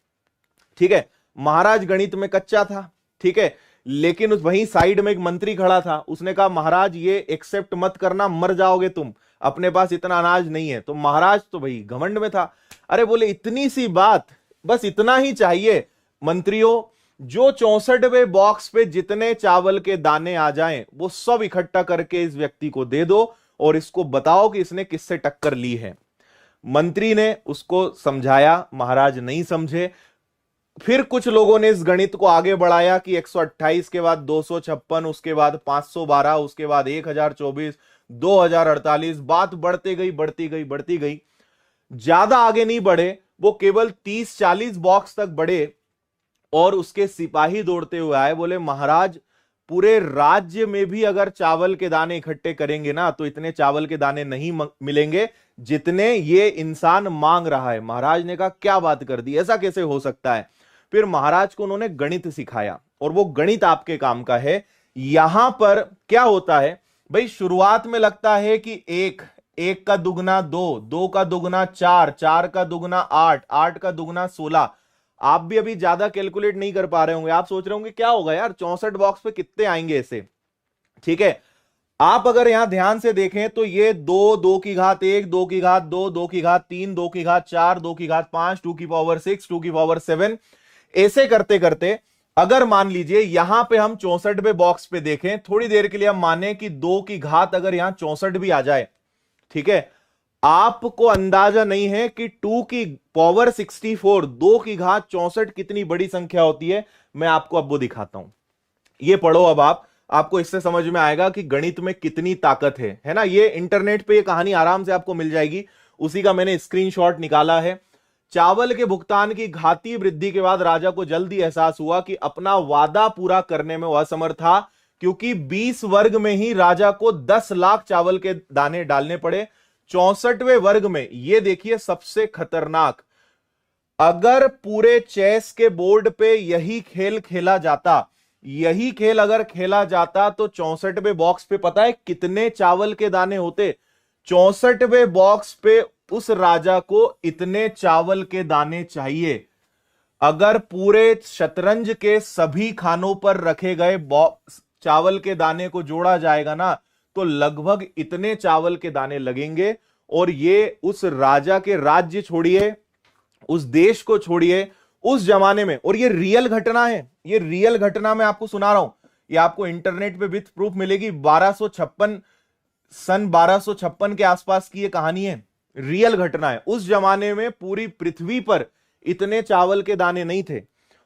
S2: ठीक है, महाराज गणित में कच्चा था, ठीक है, लेकिन उस वहीं साइड में एक मंत्री खड़ा था। उसने कहा, महाराज ये एक्सेप्ट मत करना, मर जाओगे तुम, अपने पास इतना अनाज नहीं है। तो महाराज तो भाई घमंड में था। अरे बोले इतनी सी बात, बस इतना ही चाहिए। मंत्रियों, जो 64वें बॉक्स पे जितने चावल के दाने आ जाएं वो सब इकट्ठा करके इस व्यक्ति को दे दो और इसको बताओ कि इसने किससे टक्कर ली है। मंत्री ने उसको समझाया, महाराज नहीं समझे। फिर कुछ लोगों ने इस गणित को आगे बढ़ाया कि 128 के बाद 256, उसके बाद 512, उसके बाद 1024, 2048, बात बढ़ती गई बढ़ती गई बढ़ती गई। ज्यादा आगे नहीं बढ़े, वो केवल 30-40 बॉक्स तक बढ़े और उसके सिपाही दौड़ते हुए आए। बोले महाराज पूरे राज्य में भी अगर चावल के दाने इकट्ठे करेंगे ना, तो इतने चावल के दाने नहीं मिलेंगे जितने ये इंसान मांग रहा है। महाराज ने कहा, क्या बात कर दी, ऐसा कैसे हो सकता है। फिर महाराज को उन्होंने गणित सिखाया और वो गणित आपके काम का है। यहां पर क्या होता है भाई, शुरुआत में लगता है कि एक का दुगना 2, 2 का दुगना 4, 4 का दुगना 8, 8 का दुगना 16। आप भी अभी ज्यादा कैलकुलेट नहीं कर पा रहे होंगे, आप सोच रहे होंगे क्या होगा यार, 64 बॉक्स पे कितने आएंगे ऐसे। ठीक है, आप अगर यहां ध्यान से देखें तो ये 2, 2 की घात 1, 2 की घात 2, 2 की घात 3, 2 की घात 4, 2 की घात 5, 2 की पावर 6, 2 की पावर 7, ऐसे करते करते अगर मान लीजिए यहां पे हम 64वें बॉक्स पे देखें, थोड़ी देर के लिए हम माने कि 2 की घात अगर यहां 64 भी आ जाए, ठीक है, आपको अंदाजा नहीं है कि 2 की पावर 64, 2 की घात 64 कितनी बड़ी संख्या होती है। मैं आपको अब वो दिखाता हूं, ये पढ़ो अब आपको इससे समझ में आएगा कि गणित में कितनी ताकत है ना। ये इंटरनेट पे ये कहानी आराम से आपको मिल जाएगी, उसी का मैंने स्क्रीनशॉट निकाला है। चावल के भुगतान की घातीय वृद्धि के बाद राजा को जल्दी एहसास हुआ कि अपना वादा पूरा करने में वह असमर्थ था, क्योंकि 20 वर्ग में ही राजा को 10 लाख चावल के दाने डालने पड़े। 64वें वर्ग में, ये देखिए सबसे खतरनाक, अगर पूरे चेस के बोर्ड पे यही खेल खेला जाता, यही खेल अगर खेला जाता तो 64वें बॉक्स पे पता है कितने चावल के दाने होते। 64वें बॉक्स पे उस राजा को इतने चावल के दाने चाहिए। अगर पूरे शतरंज के सभी खानों पर रखे गए चावल के दाने को जोड़ा जाएगा ना, तो लगभग इतने चावल के दाने लगेंगे। और ये उस राजा के राज्य छोड़िए, उस देश को छोड़िए, उस जमाने में, और ये रियल घटना है, ये रियल घटना मैं आपको सुना रहा हूं, ये आपको इंटरनेट पे विथ प्रूफ मिलेगी। 1256 सन 1256 के आसपास की ये कहानी है, रियल घटना है। उस जमाने में पूरी पृथ्वी पर इतने चावल के दाने नहीं थे।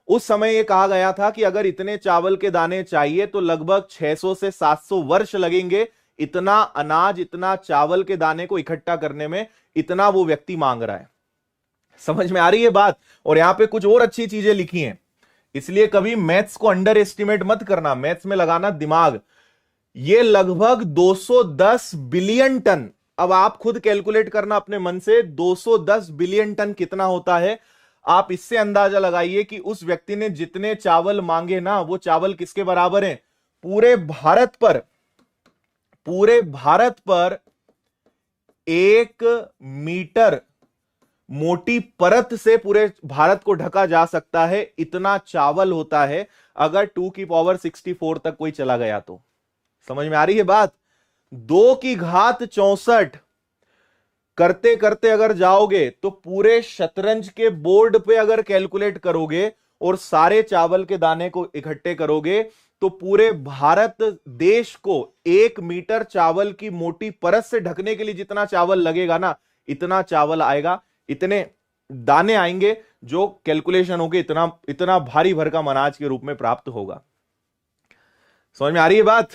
S2: उस समय यह कहा गया था कि अगर इतने चावल के दाने चाहिए तो लगभग 600 से 700 वर्ष लगेंगे। इतना अनाज, इतना चावल के दाने को इकट्ठा करने में, इतना वो व्यक्ति मांग रहा है। समझ में आ रही है बात। और यहां पे कुछ और अच्छी चीजें लिखी हैं, इसलिए कभी मैथ्स को अंडर एस्टिमेट मत करना, मैथ्स में लगाना दिमाग। ये लगभग 210 बिलियन टन, अब आप खुद कैलकुलेट करना अपने मन से, 210 बिलियन टन कितना होता है। आप इससे अंदाजा लगाइए कि उस व्यक्ति ने जितने चावल मांगे ना, वो चावल किसके बराबर हैं। पूरे भारत पर 1 मीटर मोटी परत से पूरे भारत को ढका जा सकता है, इतना चावल होता है अगर 2 की पावर 64 तक कोई चला गया तो। समझ में आ रही है बात? 2 की घात 64 करते करते अगर जाओगे तो पूरे शतरंज के बोर्ड पे अगर कैलकुलेट करोगे और सारे चावल के दाने को इकट्ठे करोगे तो पूरे भारत देश को 1 मीटर चावल की मोटी परत से ढकने के लिए जितना चावल लगेगा ना, इतना चावल आएगा, इतने दाने आएंगे जो कैलकुलेशन होगी, इतना इतना भारी भरकम अनाज के रूप में प्राप्त होगा। समझ में आ रही है बात?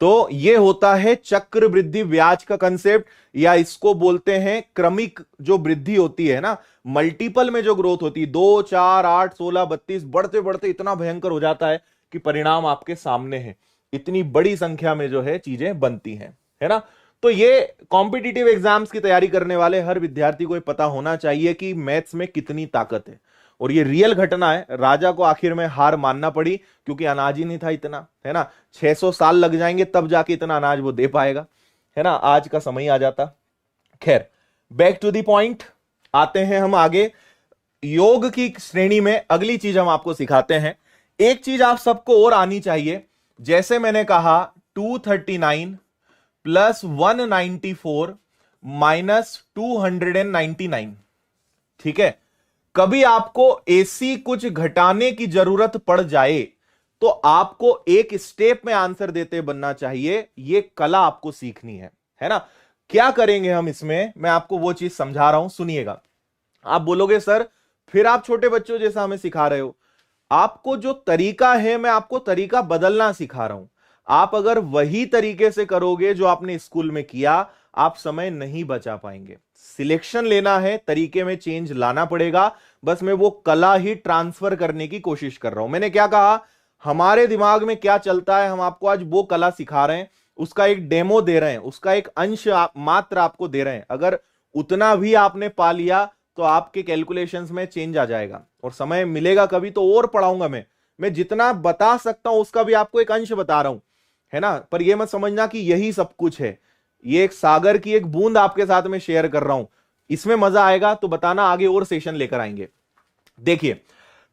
S2: तो यह होता है चक्रवृद्धि ब्याज का कंसेप्ट, या इसको बोलते हैं क्रमिक जो वृद्धि होती है ना, मल्टीपल में जो ग्रोथ होती है, 2 4 8 16 32 बढ़ते बढ़ते इतना भयंकर हो जाता है कि परिणाम आपके सामने है, इतनी बड़ी संख्या में जो है चीजें बनती हैं, है ना। तो ये कॉम्पिटिटिव एग्जाम्स की तैयारी करने वाले हर विद्यार्थी को पता होना चाहिए कि मैथ्स में कितनी ताकत है। और ये रियल घटना है, राजा को आखिर में हार मानना पड़ी क्योंकि अनाज ही नहीं था इतना, है ना। 600 साल लग जाएंगे तब जाके इतना अनाज वो दे पाएगा, है ना, आज का समय आ जाता। खैर, बैक टू द पॉइंट आते हैं हम आगे। योग की श्रेणी में अगली चीज हम आपको सिखाते हैं। एक चीज आप सबको और आनी चाहिए, जैसे मैंने कहा 239 प्लस 194 माइनस 299, ठीक है। कभी आपको ऐसी कुछ घटाने की जरूरत पड़ जाए तो आपको एक स्टेप में आंसर देते बनना चाहिए, यह कला आपको सीखनी है ना। क्या करेंगे हम इसमें, मैं आपको वो चीज समझा रहा हूं, सुनिएगा। आप बोलोगे सर फिर आप छोटे बच्चों जैसा हमें सिखा रहे हो। आपको जो तरीका है मैं आपको तरीका बदलना सिखा रहा हूं। आप अगर वही तरीके से करोगे जो आपने स्कूल में किया, आप समय नहीं बचा पाएंगे। सिलेक्शन लेना है, तरीके में चेंज लाना पड़ेगा। बस मैं वो कला ही ट्रांसफर करने की कोशिश कर रहा हूं। मैंने क्या कहा, हमारे दिमाग में क्या चलता है, हम आपको आज वो कला सिखा रहे हैं, उसका एक डेमो दे रहे हैं, उसका एक अंश मात्र आपको दे रहे हैं। अगर उतना भी आपने पा लिया तो आपके कैलकुलेशंस में चेंज आ जाएगा। और समय मिलेगा कभी तो और पढ़ाऊंगा मैं जितना बता सकता हूं उसका भी आपको एक अंश बता रहा हूं, है ना। पर यह मत समझना कि यही सब कुछ है, ये एक सागर की एक बूंद आपके साथ में शेयर कर रहा हूं। इसमें मजा आएगा तो बताना, आगे और सेशन लेकर आएंगे। देखिए,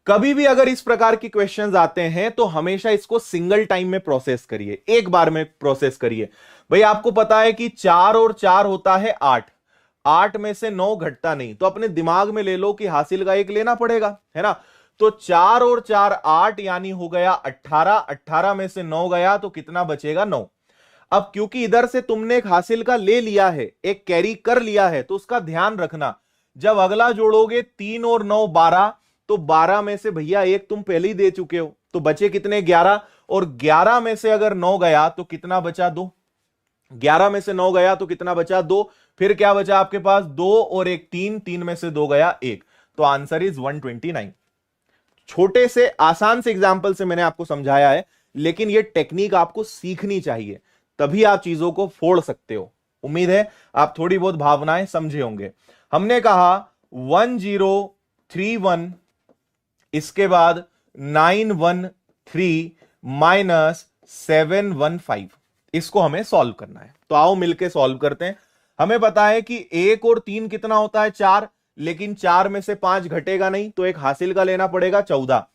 S2: कभी भी अगर इस प्रकार की क्वेश्चंस आते हैं तो हमेशा इसको सिंगल टाइम में प्रोसेस करिए, एक बार में प्रोसेस करिए। भाई आपको पता है कि 4 और 4 होता है 8, 8 में से 9 घटता नहीं, तो अपने दिमाग में ले लो कि हासिल का 1 लेना पड़ेगा, है ना। तो 4 और 4 8 यानी हो गया 18, 18 में से 9 गया तो कितना बचेगा, 9। अब क्योंकि इधर से तुमने एक हासिल का ले लिया है, एक कैरी कर लिया है, तो उसका ध्यान रखना, जब अगला जोड़ोगे 3 और 9 12, तो 12 में से भैया 1 तुम पहले ही दे चुके हो, तो बचे कितने, 11। और 11 में से अगर 9 गया तो कितना बचा, 2। 11 में से 9 गया तो कितना बचा, 2। फिर क्या बचा आपके पास, 2 और 1 3, 3 में से 2 गया 1, तो आंसर इज 129। छोटे से आसान से एग्जांपल से मैंने आपको समझाया है, लेकिन यह टेक्निक आपको सीखनी चाहिए, तभी आप चीजों को फोड़ सकते हो। उम्मीद है आप थोड़ी बहुत भावनाएं समझे होंगे। हमने कहा 1031, इसके बाद 913 माइनस 715, इसको हमें सॉल्व करना है। तो आओ मिलके सॉल्व करते हैं। हमें पता है कि 1 और 3 कितना होता है, 4, लेकिन 4 में से 5 घटेगा नहीं, तो एक हासिल का लेना पड़ेगा, 14।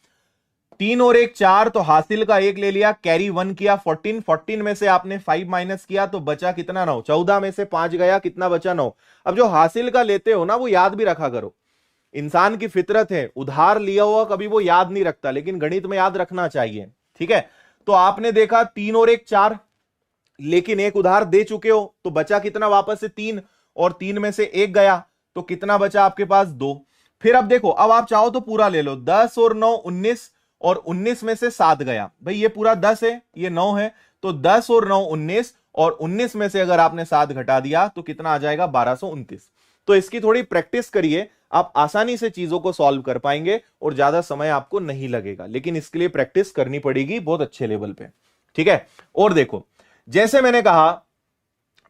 S2: 3 और 1 4, तो हासिल का 1 ले लिया, कैरी 1 किया, 14। 14 में से आपने 5 माइनस किया तो बचा कितना, 9। 14 में से 5 गया, कितना बचा, 9। अब जो हासिल का लेते हो ना वो याद भी रखा करो। इंसान की फितरत है, उधार लिया हुआ कभी वो याद नहीं रखता, लेकिन गणित में याद रखना चाहिए, ठीक है। तो आपने देखा 3 और 1 4, लेकिन 1 उधार दे चुके हो, तो बचा कितना वापस से 3, और 3 में से 1 गया तो कितना बचा आपके पास, 2। फिर अब देखो, अब आप चाहो तो पूरा ले लो, 10 और 9 19, और 19 में से 7 गया। भाई ये पूरा 10 है, ये 9 है, तो 10 और 9 19, और 19 में से अगर आपने 7 घटा दिया तो कितना आ जाएगा, 1229। तो इसकी थोड़ी प्रैक्टिस करिए, आप आसानी से चीजों को सॉल्व कर पाएंगे और ज्यादा समय आपको नहीं लगेगा, लेकिन इसके लिए प्रैक्टिस करनी पड़ेगी बहुत अच्छे लेवल पे, ठीक है। और देखो, जैसे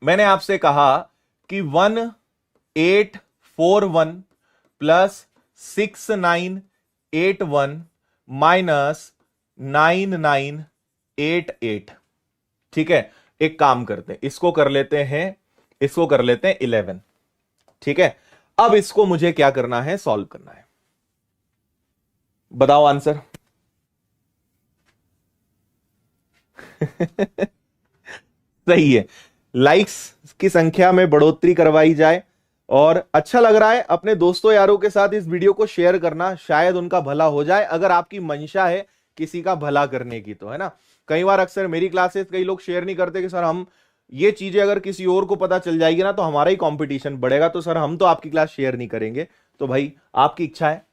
S2: मैंने आपसे कहा कि 1841 प्लस 6981 माइनस 9988, ठीक है। एक काम करते हैं, इसको कर लेते हैं 11, ठीक है। अब इसको मुझे क्या करना है, सॉल्व करना है। बताओ आंसर। सही है, लाइक्स की संख्या में बढ़ोतरी करवाई जाए। और अच्छा लग रहा है अपने दोस्तों यारों के साथ इस वीडियो को शेयर करना, शायद उनका भला हो जाए, अगर आपकी मंशा है किसी का भला करने की तो, है ना। कई बार अक्सर मेरी क्लासेस कई लोग शेयर नहीं करते कि सर हम ये चीजें अगर किसी और को पता चल जाएगी ना तो हमारा ही कंपटीशन बढ़ेगा, तो सर हम तो आपकी क्लास शेयर नहीं करेंगे। तो भाई आपकी इच्छा है।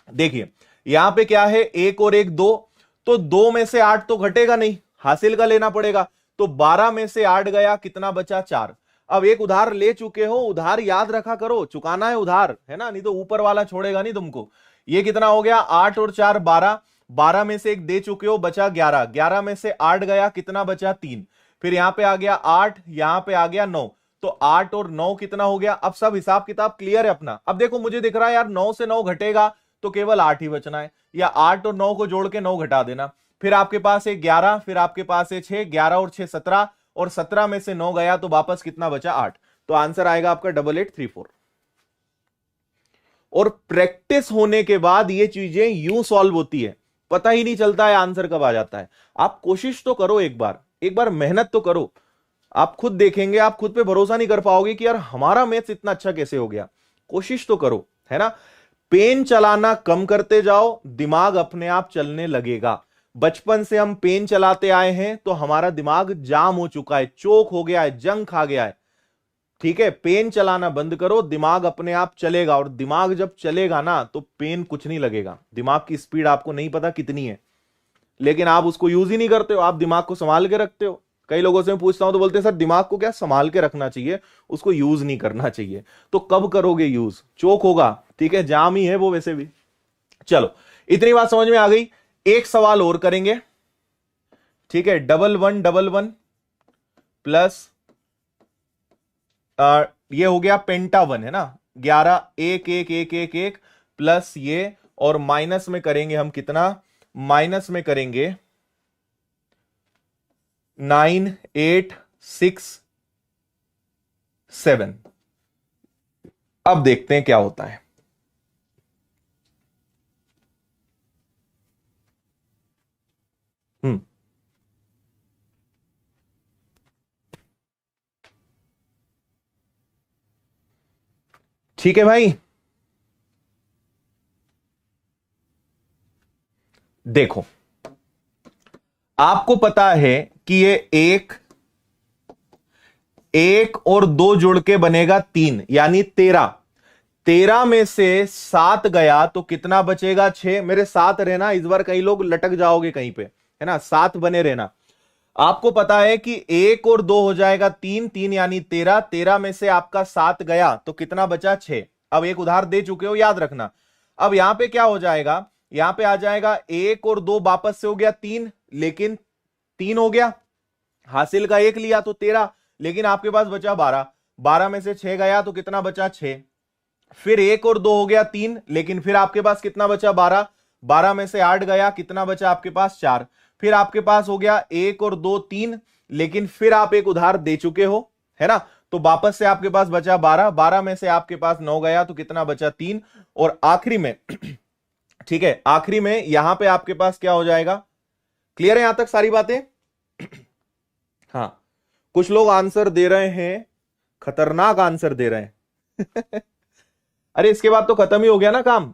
S2: देखिए यहां पे क्या है, एक और एक दो, तो 2 में से 8 तो घटेगा नहीं, हासिल का लेना पड़ेगा। तो 12 में से 8 गया, कितना बचा, 4। अब एक उधार ले चुके हो, उधार याद रखा करो, चुकाना है उधार, है ना, नहीं तो ऊपर वाला छोड़ेगा नहीं तुमको। ये कितना हो गया, 8 और 4 12, 12 में से एक दे चुके हो, बचा 11, 11 में से 8 गया, कितना बचा, 3। फिर यहां पे आ गया 8, यहां पे आ गया 9, तो 8 और 9 कितना हो गया। अब सब हिसाब किताब क्लियर है अपना। अब देखो मुझे दिख रहा है यार 9 से 9 घटेगा तो केवल 8 ही बचना है, या 8 और 9 को जोड़ के 9 घटा देना। फिर आपके पास है 11, फिर आपके पास है 6, 11 और 6 17, और 17 में से 9 गया तो वापस कितना बचा, 8। तो आंसर आएगा आपका 8834। और प्रैक्टिस होने के बाद ये चीजें यूं सॉल्व होती है, पता ही नहीं चलता है आंसर कब आ जाता है। आप कोशिश तो करो, एक बार मेहनत तो करो, आप खुद देखेंगे, आप खुद पे भरोसा नहीं कर पाओगे कि यार हमारा मैथ्स इतना अच्छा कैसे हो गया। कोशिश तो करो, है ना। पेन चलाना कम करते जाओ, दिमाग अपने आप चलने लगेगा। बचपन से हम पेन चलाते आए हैं तो हमारा दिमाग जाम हो चुका है, चोक हो गया है, जंग खा गया है। ठीक है, पेन चलाना बंद करो, दिमाग अपने आप चलेगा। और दिमाग जब चलेगा ना तो पेन कुछ नहीं लगेगा। दिमाग की स्पीड आपको नहीं पता कितनी है, लेकिन आप उसको यूज ही नहीं करते हो, आप दिमाग को संभाल के रखते हो। कई लोगों से मैं पूछता हूं तो बोलते हैं सर दिमाग को क्या संभाल के रखना चाहिए, उसको यूज नहीं करना चाहिए। तो कब करोगे यूज, चोक होगा, ठीक है, जाम ही है वो वैसे भी। चलो इतनी बात समझ में आ गई। एक सवाल और करेंगे, ठीक है। 1111 प्लस ये हो गया पेंटा 1, है ना, 11 1 1 1 1 1 प्लस ये, और माइनस में करेंगे हम कितना, माइनस में करेंगे 9 8 6 7। अब देखते हैं क्या होता है। ठीक है भाई, देखो आपको पता है कि ये एक और 2 जुड़ के बनेगा 3, यानी 13। 13 में से 7 गया तो कितना बचेगा, 6। मेरे साथ रहना, इस बार कई लोग लटक जाओगे कहीं पे, है ना, साथ बने रहना। आपको पता है कि 1 और 2 हो जाएगा 3, 3 यानी 13। 13 में से आपका 7 गया तो कितना बचा, 6। अब एक उधार दे चुके हो, याद रखना। अब यहां पे क्या हो जाएगा, यहां पे आ जाएगा 1 और 2 वापस से हो गया 3, लेकिन 3 हो गया, हासिल का 1 लिया तो 13, लेकिन आपके पास बचा 12। 12 में से 6 गया तो कितना बचा, 6। फिर 1 और 2 हो गया 3, लेकिन फिर आपके पास कितना बचा, 12। 12 में से 8 गया, कितना बचा आपके पास, 4। फिर आपके पास हो गया 1 और 2 3, लेकिन फिर आप एक उधार दे चुके हो, है ना, तो वापस से आपके पास बचा 12। 12 में से आपके पास 9 गया तो कितना बचा, 3। और आखिरी में ठीक है, आखिरी में यहां पे आपके पास क्या हो जाएगा। क्लियर है यहां तक सारी बातें? हाँ, कुछ लोग आंसर दे रहे हैं, खतरनाक आंसर दे रहे हैं। अरे इसके बाद तो खत्म ही हो गया ना काम।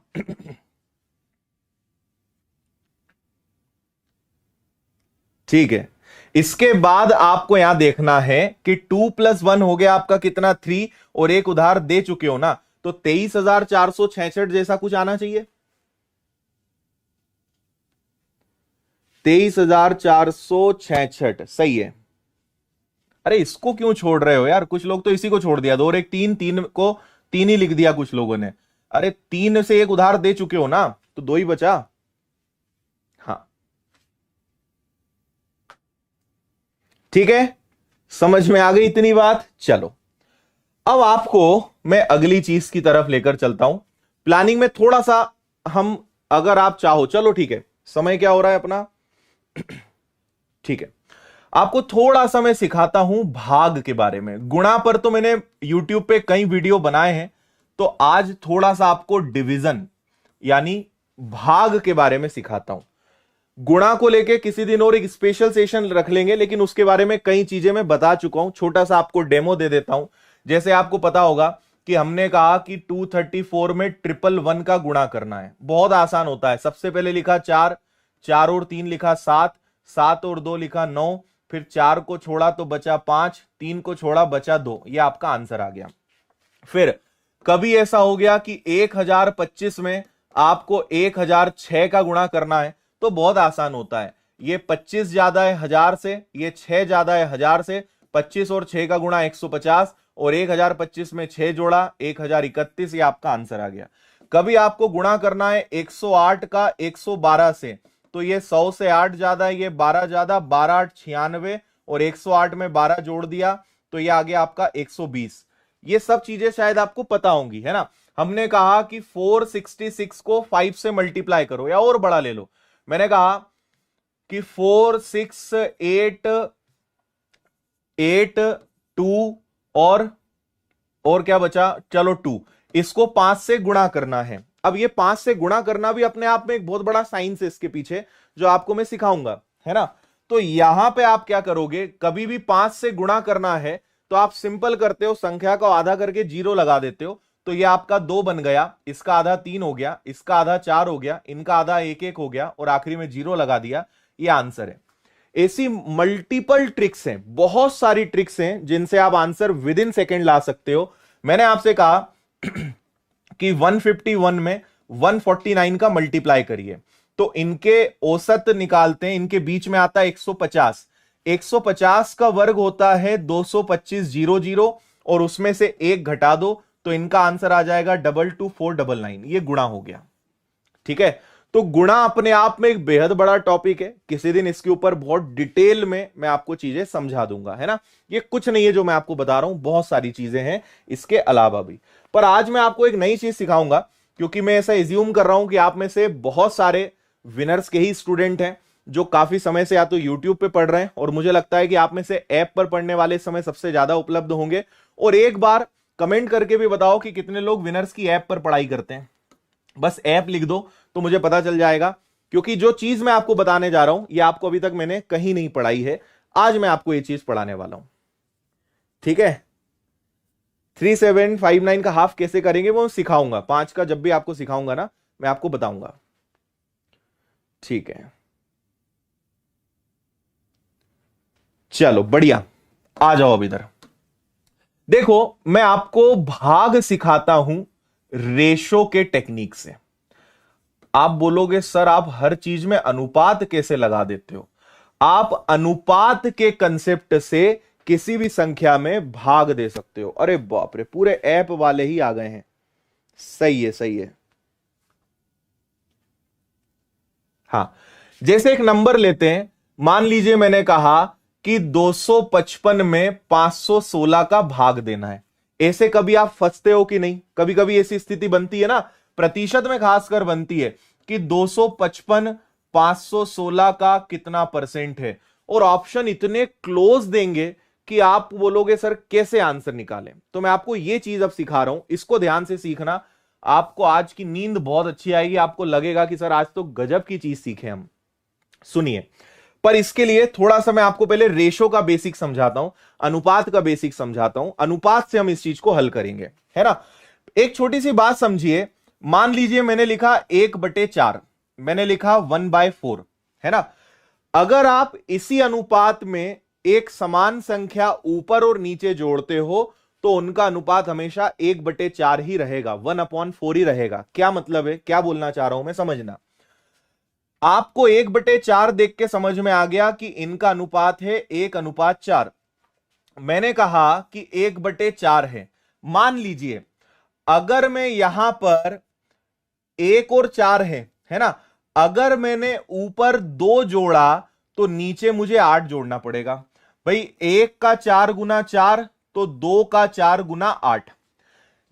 S2: ठीक है, इसके बाद आपको यहां देखना है कि 2 + 1 हो गया आपका कितना, 3, और एक उधार दे चुके हो ना, तो 23,466 जैसा कुछ आना चाहिए। 23,466 सही है। अरे इसको क्यों छोड़ रहे हो यार, कुछ लोग तो इसी को छोड़ दिया, 2 और 1 3, 3 को 3 ही लिख दिया कुछ लोगों ने। अरे 3 से एक उधार दे चुके हो ना, तो 2 ही बचा। हाँ ठीक है, समझ में आ गई इतनी बात। चलो अब आपको मैं अगली चीज की तरफ लेकर चलता हूं। प्लानिंग में थोड़ा सा हम, अगर आप चाहो, चलो ठीक है, समय क्या हो रहा है अपना, ठीक है, आपको थोड़ा सा मैं सिखाता हूं भाग के बारे में। गुणा पर तो मैंने YouTube पे कई वीडियो बनाए हैं, तो आज थोड़ा सा आपको डिवीजन यानी भाग के बारे में सिखाता हूं। गुणा को लेके किसी दिन और एक स्पेशल सेशन रख लेंगे, लेकिन उसके बारे में कई चीजें मैं बता चुका हूं। छोटा सा आपको डेमो दे देता हूं। जैसे आपको पता होगा कि हमने कहा कि 234 में 111 का गुणा करना है। बहुत आसान होता है। सबसे पहले लिखा 4, 4 और 3 लिखा 7, 7 और 2 लिखा 9, फिर 4 को छोड़ा तो बचा 5, 3 को छोड़ा बचा 2। ये आपका आंसर आ गया। फिर कभी ऐसा हो गया कि 1025 में आपको 1006 का गुणा करना है, तो बहुत आसान होता है। ये 25 ज्यादा है 1000 से, ये 6 ज्यादा है 1000 से। 25 और 6 का गुणा 150, और 1025 में 6 जोड़ा 1031। ये आपका आंसर आ गया। कभी आपको गुणा करना है 108 का 112 से, तो ये 100 से 8 ज्यादा है, ये 12 ज्यादा, 12 8 96, और 108 में 12 जोड़ दिया तो ये आ गया आपका 120। ये सब चीजें शायद आपको पता होंगी, है ना। हमने कहा कि 466 को 5 से मल्टीप्लाई करो या और बड़ा ले लो। मैंने कहा कि 4 6 8 8 2 और क्या बचा, चलो 2, इसको 5 से गुणा करना है। अब ये 5 से गुणा करना भी अपने आप में एक बहुत बड़ा साइंस है इसके पीछे, जो आपको मैं सिखाऊंगा, है ना। तो यहां पे आप क्या करोगे, कभी भी 5 से गुणा करना है तो आप सिंपल करते हो, संख्या को आधा करके 0 लगा देते हो, तो ये आपका 2 बन गया, इसका आधा 3 हो गया, इसका आधा 4 हो गया, इनका आधा 1 1 हो गया, और आखिरी में 0 लगा दिया। ये आंसर है। ऐसी मल्टीपल ट्रिक्स हैं, बहुत सारी ट्रिक्स हैं जिनसे आप आंसर विद इन सेकेंड ला सकते हो। मैंने आपसे कहा कि 151 में 149 का मल्टीप्लाई करिए, तो इनके औसत निकालते हैं, इनके बीच में आता है 150। 150 का वर्ग होता है 225 00, और उसमें से 1 घटा दो तो इनका आंसर आ जाएगा 22499। ये गुणा हो गया, ठीक है। तो गुणा अपने आप में एक बेहद बड़ा टॉपिक है। किसी दिन इसके ऊपर बहुत डिटेल में मैं आपको चीजें समझा दूंगा, है ना। ये कुछ नहीं है जो मैं आपको बता रहा हूं, बहुत सारी चीजें हैं इसके अलावा भी। पर आज मैं आपको एक नई चीज सिखाऊंगा, क्योंकि मैं ऐसा एज्यूम कर रहा हूं कि आप में से बहुत सारे विनर्स के ही स्टूडेंट हैं जो काफी समय से या तो यूट्यूब पे पढ़ रहे हैं, और मुझे लगता है कि आप में से ऐप पर पढ़ने वाले समय सबसे ज्यादा उपलब्ध होंगे। और एक बार कमेंट करके भी बताओ कि कितने लोग विनर्स की ऐप पर पढ़ाई करते हैं। बस ऐप लिख दो तो मुझे पता चल जाएगा, क्योंकि जो चीज मैं आपको बताने जा रहा हूं ये आपको अभी तक मैंने कहीं नहीं पढ़ाई है। आज मैं आपको ये चीज पढ़ाने वाला हूं, ठीक है। 3759 का हाफ कैसे करेंगे वो सिखाऊंगा। 5 का जब भी आपको सिखाऊंगा ना, मैं आपको बताऊंगा, ठीक है। चलो बढ़िया, आ जाओ अब इधर। देखो, मैं आपको भाग सिखाता हूं रेशो के टेक्निक से। आप बोलोगे सर आप हर चीज में अनुपात कैसे लगा देते हो। आप अनुपात के कंसेप्ट से किसी भी संख्या में भाग दे सकते हो। अरे बाप रे, पूरे ऐप वाले ही आ गए हैं। सही है, सही है। हां, जैसे एक नंबर लेते हैं, मान लीजिए मैंने कहा कि 255 में 516 का भाग देना है। ऐसे कभी आप फंसते हो कि नहीं। कभी कभी ऐसी स्थिति बनती है ना, प्रतिशत में खासकर बनती है कि 255 516 का कितना परसेंट है, और ऑप्शन इतने क्लोज देंगे कि आप बोलोगे सर कैसे आंसर निकालें। तो मैं आपको यह चीज अब सिखा रहा हूं, इसको ध्यान से सीखना। आपको आज की नींद बहुत अच्छी आएगी, आपको लगेगा कि सर आज तो गजब की चीज सीखे हम। सुनिए, पर इसके लिए थोड़ा सा मैं आपको पहले रेशो का बेसिक समझाता हूं, अनुपात का बेसिक समझाता हूं। अनुपात से हम इस चीज को हल करेंगे, है ना। एक छोटी सी बात समझिए। मान लीजिए मैंने लिखा 1/4, मैंने लिखा 1/4, है ना। अगर आप इसी अनुपात में एक समान संख्या ऊपर और नीचे जोड़ते हो तो उनका अनुपात हमेशा 1/4 ही रहेगा, 1/4 ही रहेगा। क्या मतलब है, क्या बोलना चाह रहा हूं मैं, समझना। आपको 1/4 देख के समझ में आ गया कि इनका अनुपात है 1/4। मैंने कहा कि 1/4 है। मान लीजिए अगर मैं यहां पर 1 और 4 है ना, अगर मैंने ऊपर 2 जोड़ा तो नीचे मुझे 8 जोड़ना पड़ेगा। भाई 1 का 4 गुना 4 तो 2 का 4 गुना 8।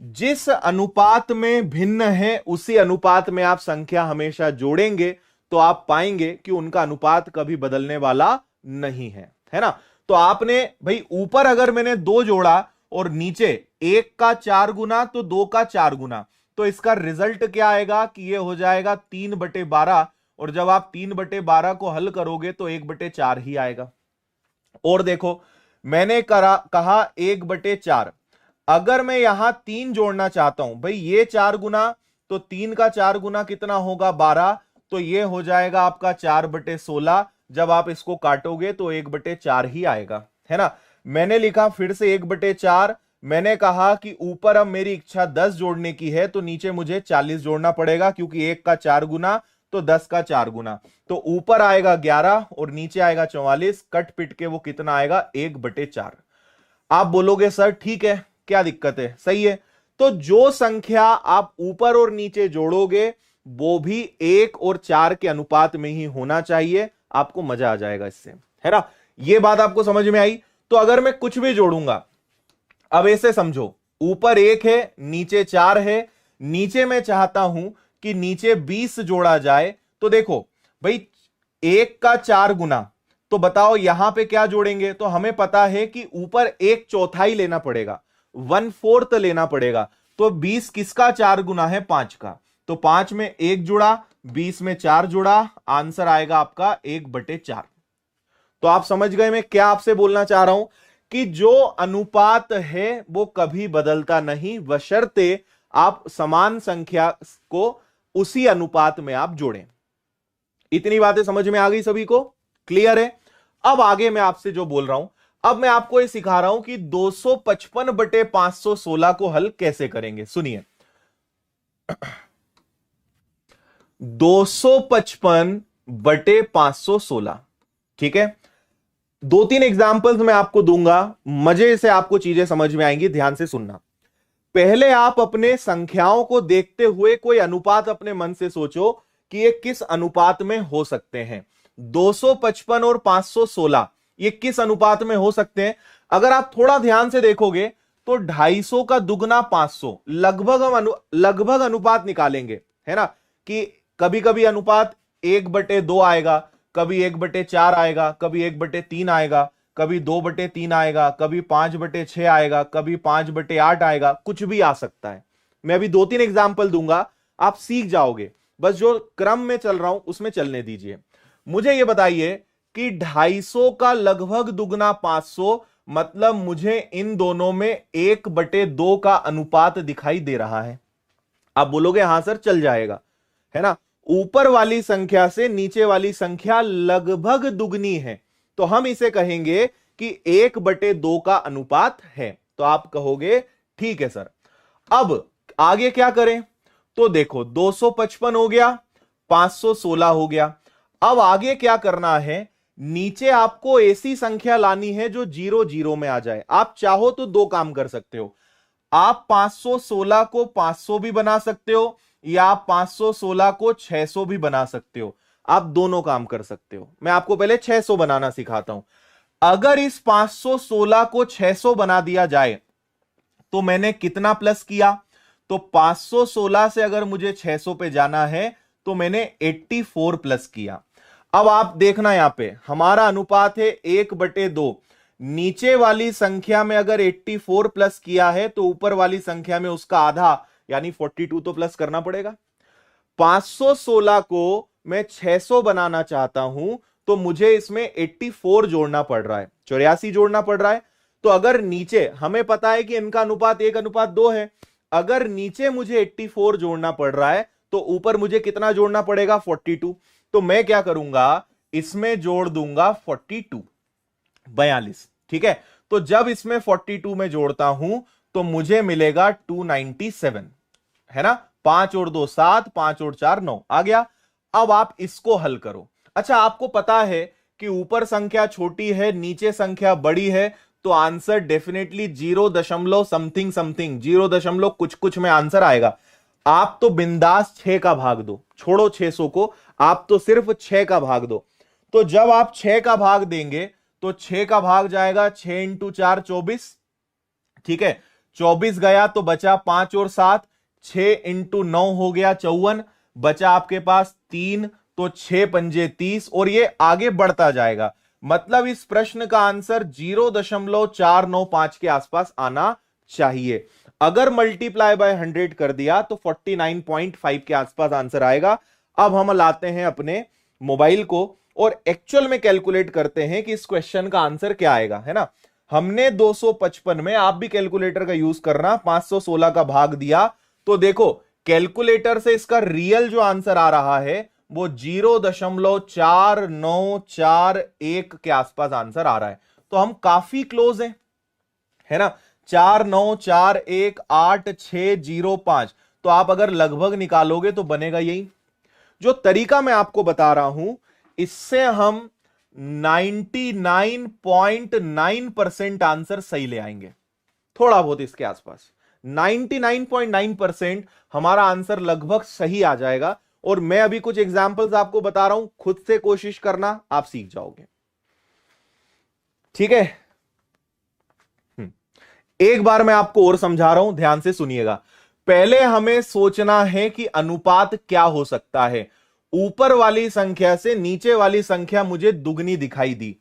S2: जिस अनुपात में भिन्न है उसी अनुपात में आप संख्या हमेशा जोड़ेंगे तो आप पाएंगे कि उनका अनुपात कभी बदलने वाला नहीं है, है ना। तो आपने भाई ऊपर अगर मैंने 2 जोड़ा और नीचे 1 का 4 गुना तो 2 का 4 गुना, तो इसका रिजल्ट क्या आएगा कि ये हो जाएगा 3/12, और जब आप 3/12 को हल करोगे तो 1/4 ही आएगा। और देखो मैंने कहा 1/4, अगर मैं यहां 3 जोड़ना चाहता हूं, भाई ये 4 गुना तो 3 का 4 गुना कितना होगा 12, तो ये हो जाएगा आपका 4/16। जब आप इसको काटोगे तो 1/4 ही आएगा, है ना। मैंने लिखा फिर से 1/4। मैंने कहा कि ऊपर अब मेरी इच्छा 10 जोड़ने की है तो नीचे मुझे 40 जोड़ना पड़ेगा, क्योंकि 1 का 4 गुना तो 10 का 4 गुना, तो ऊपर आएगा 11 और नीचे आएगा 44। कट पिट के वो कितना आएगा 1/4। आप बोलोगे सर ठीक है, क्या दिक्कत है, सही है। तो जो संख्या आप ऊपर और नीचे जोड़ोगे वो भी 1 और 4 के अनुपात में ही होना चाहिए, आपको मजा आ जाएगा इससे, है ना। ये बात आपको समझ में आई। तो अगर मैं कुछ भी जोड़ूंगा, अब ऐसे समझो, ऊपर 1 है नीचे 4 है, नीचे मैं चाहता हूं कि नीचे 20 जोड़ा जाए, तो देखो भाई 1 का 4 गुना, तो बताओ यहां पे क्या जोड़ेंगे, तो हमें पता है कि ऊपर 1/4 लेना पड़ेगा, 1/4 लेना पड़ेगा। तो 20 किसका 4 गुना है 5 का, तो 5 में 1 जुड़ा, 20 में 4 जुड़ा, आंसर आएगा आपका 1/4। तो आप समझ गए मैं क्या आपसे बोलना चाह रहा हूं कि जो अनुपात है वो कभी बदलता नहीं, बशर्ते आप समान संख्या को उसी अनुपात में आप जोड़ें। इतनी बातें समझ में आ गई सभी को, क्लियर है। अब आगे मैं आपसे जो बोल रहा हूं, अब मैं आपको ये सिखा रहा हूं कि 255/516 को हल कैसे करेंगे। सुनिए 255/516, ठीक है। 2-3 एग्जाम्पल्स मैं आपको दूंगा, मजे से आपको चीजें समझ में आएंगी, ध्यान से सुनना। पहले आप अपने संख्याओं को देखते हुए कोई अनुपात अपने मन से सोचो कि ये किस अनुपात में हो सकते हैं। 255 और 516 ये किस अनुपात में हो सकते हैं। अगर आप थोड़ा ध्यान से देखोगे तो 250 का दुगना 500, लगभग हम लगभग अनुपात निकालेंगे, है ना, कि कभी कभी अनुपात 1/2 आएगा, कभी 1/4 आएगा, कभी 1/3 आएगा, कभी 2/3 आएगा, कभी 5/6 आएगा, कभी 5/8 आएगा, कुछ भी आ सकता है। मैं अभी 2-3 एग्जाम्पल दूंगा, आप सीख जाओगे, बस जो क्रम में चल रहा हूं उसमें चलने दीजिए। मुझे यह बताइए कि 250 का लगभग दुगना 500, मतलब मुझे इन दोनों में 1/2 का अनुपात दिखाई दे रहा है। आप बोलोगे हां सर चल जाएगा, है ना। ऊपर वाली संख्या से नीचे वाली संख्या लगभग दुगनी है, तो हम इसे कहेंगे कि 1/2 का अनुपात है। तो आप कहोगे ठीक है सर। अब आगे क्या करें, तो देखो 255 हो गया, 516 हो गया। अब आगे क्या करना है, नीचे आपको ऐसी संख्या लानी है जो 0 0 में आ जाए। आप चाहो तो दो काम कर सकते हो, आप 516 को 500 भी बना सकते हो, या आप 516 को 600 भी बना सकते हो। आप दोनों काम कर सकते हो। मैं आपको पहले 600 बनाना सिखाता हूं। अगर इस 516 को 600 बना दिया जाए तो मैंने कितना प्लस किया, तो 516 से अगर मुझे 600 पे जाना है तो मैंने 84 प्लस किया। अब आप देखना यहां पे हमारा अनुपात है 1/2। नीचे वाली संख्या में अगर 84 प्लस किया है तो ऊपर वाली संख्या में उसका आधा यानी 42 तो प्लस करना पड़ेगा। 516 को मैं 600 बनाना चाहता हूं तो मुझे इसमें 84 जोड़ना पड़ रहा है, 84 जोड़ना पड़ रहा है। तो अगर नीचे हमें पता है कि इनका अनुपात 1/2 है, अगर नीचे मुझे 84 जोड़ना पड़ रहा है तो ऊपर मुझे कितना जोड़ना पड़ेगा 42। तो मैं क्या करूंगा, इसमें जोड़ दूंगा 42, ठीक है। तो जब इसमें 42 में जोड़ता हूं तो मुझे मिलेगा 297, है ना। 5 और 2 7, 5 और 4 9 आ गया। अब आप इसको हल करो। अच्छा आपको पता है कि ऊपर संख्या छोटी है नीचे संख्या बड़ी है, तो आंसर डेफिनेटली 0 समथिंग समथिंग 0 कुछ कुछ में आंसर आएगा। आप तो बिंदास 6 का भाग दो, छोड़ो 600 को, आप तो सिर्फ 6 का भाग दो। तो जब आप 6 का भाग देंगे तो 6 का भाग जाएगा 6 × 4 24, ठीक है। 24 गया तो बचा 5 और 7, 6 × 9 हो गया 54, बचा आपके पास 3, तो 6 पंजे 30, और ये आगे बढ़ता जाएगा। मतलब इस प्रश्न का आंसर 0.495 के आसपास आना चाहिए। अगर मल्टीप्लाई बाय 100 कर दिया तो 49.5 के आसपास आंसर आएगा। अब हम लाते हैं अपने मोबाइल को और एक्चुअल में कैलकुलेट करते हैं कि इस क्वेश्चन का आंसर क्या आएगा, है ना। हमने 255 में, आप भी कैलकुलेटर का यूज करना, 516 का भाग दिया तो देखो कैलकुलेटर से इसका रियल जो आंसर आ रहा है वो 0.4941 के आसपास आंसर आ रहा है। तो हम काफी क्लोज हैं, है ना। 49418605, तो आप अगर लगभग निकालोगे तो बनेगा यही। जो तरीका मैं आपको बता रहा हूं इससे हम 99.9% आंसर सही ले आएंगे, थोड़ा बहुत इसके आसपास। 99.9% हमारा आंसर लगभग सही आ जाएगा। और मैं अभी कुछ एग्जांपल्स आपको बता रहा हूं, खुद से कोशिश करना, आप सीख जाओगे, ठीक है। एक बार मैं आपको और समझा रहा हूं, ध्यान से सुनिएगा। पहले हमें सोचना है कि अनुपात क्या हो सकता है। ऊपर वाली संख्या से नीचे वाली संख्या मुझे दुगनी दिखाई दी।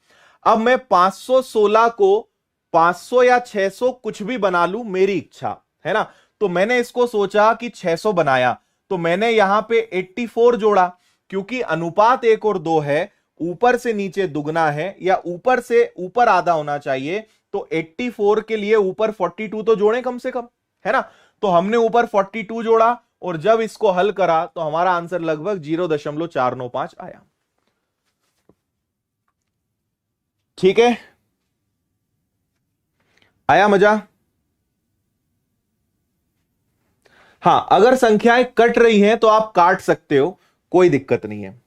S2: अब मैं 516 को 500 या 600 कुछ भी बना लूं, मेरी इच्छा, है ना। तो मैंने इसको सोचा कि 600 बनाया, तो मैंने यहां पे 84 जोड़ा, क्योंकि अनुपात 1 और 2 है, ऊपर से नीचे दुगना है या ऊपर से ऊपर आधा होना चाहिए। तो 84 के लिए ऊपर 42 तो जोड़े कम से कम, है ना। तो हमने ऊपर 42 जोड़ा और जब इसको हल करा तो हमारा आंसर लगभग 0.495 आया। ठीक है, आया मजा। हां, अगर संख्याएं कट रही हैं तो आप काट सकते हो, कोई दिक्कत नहीं है।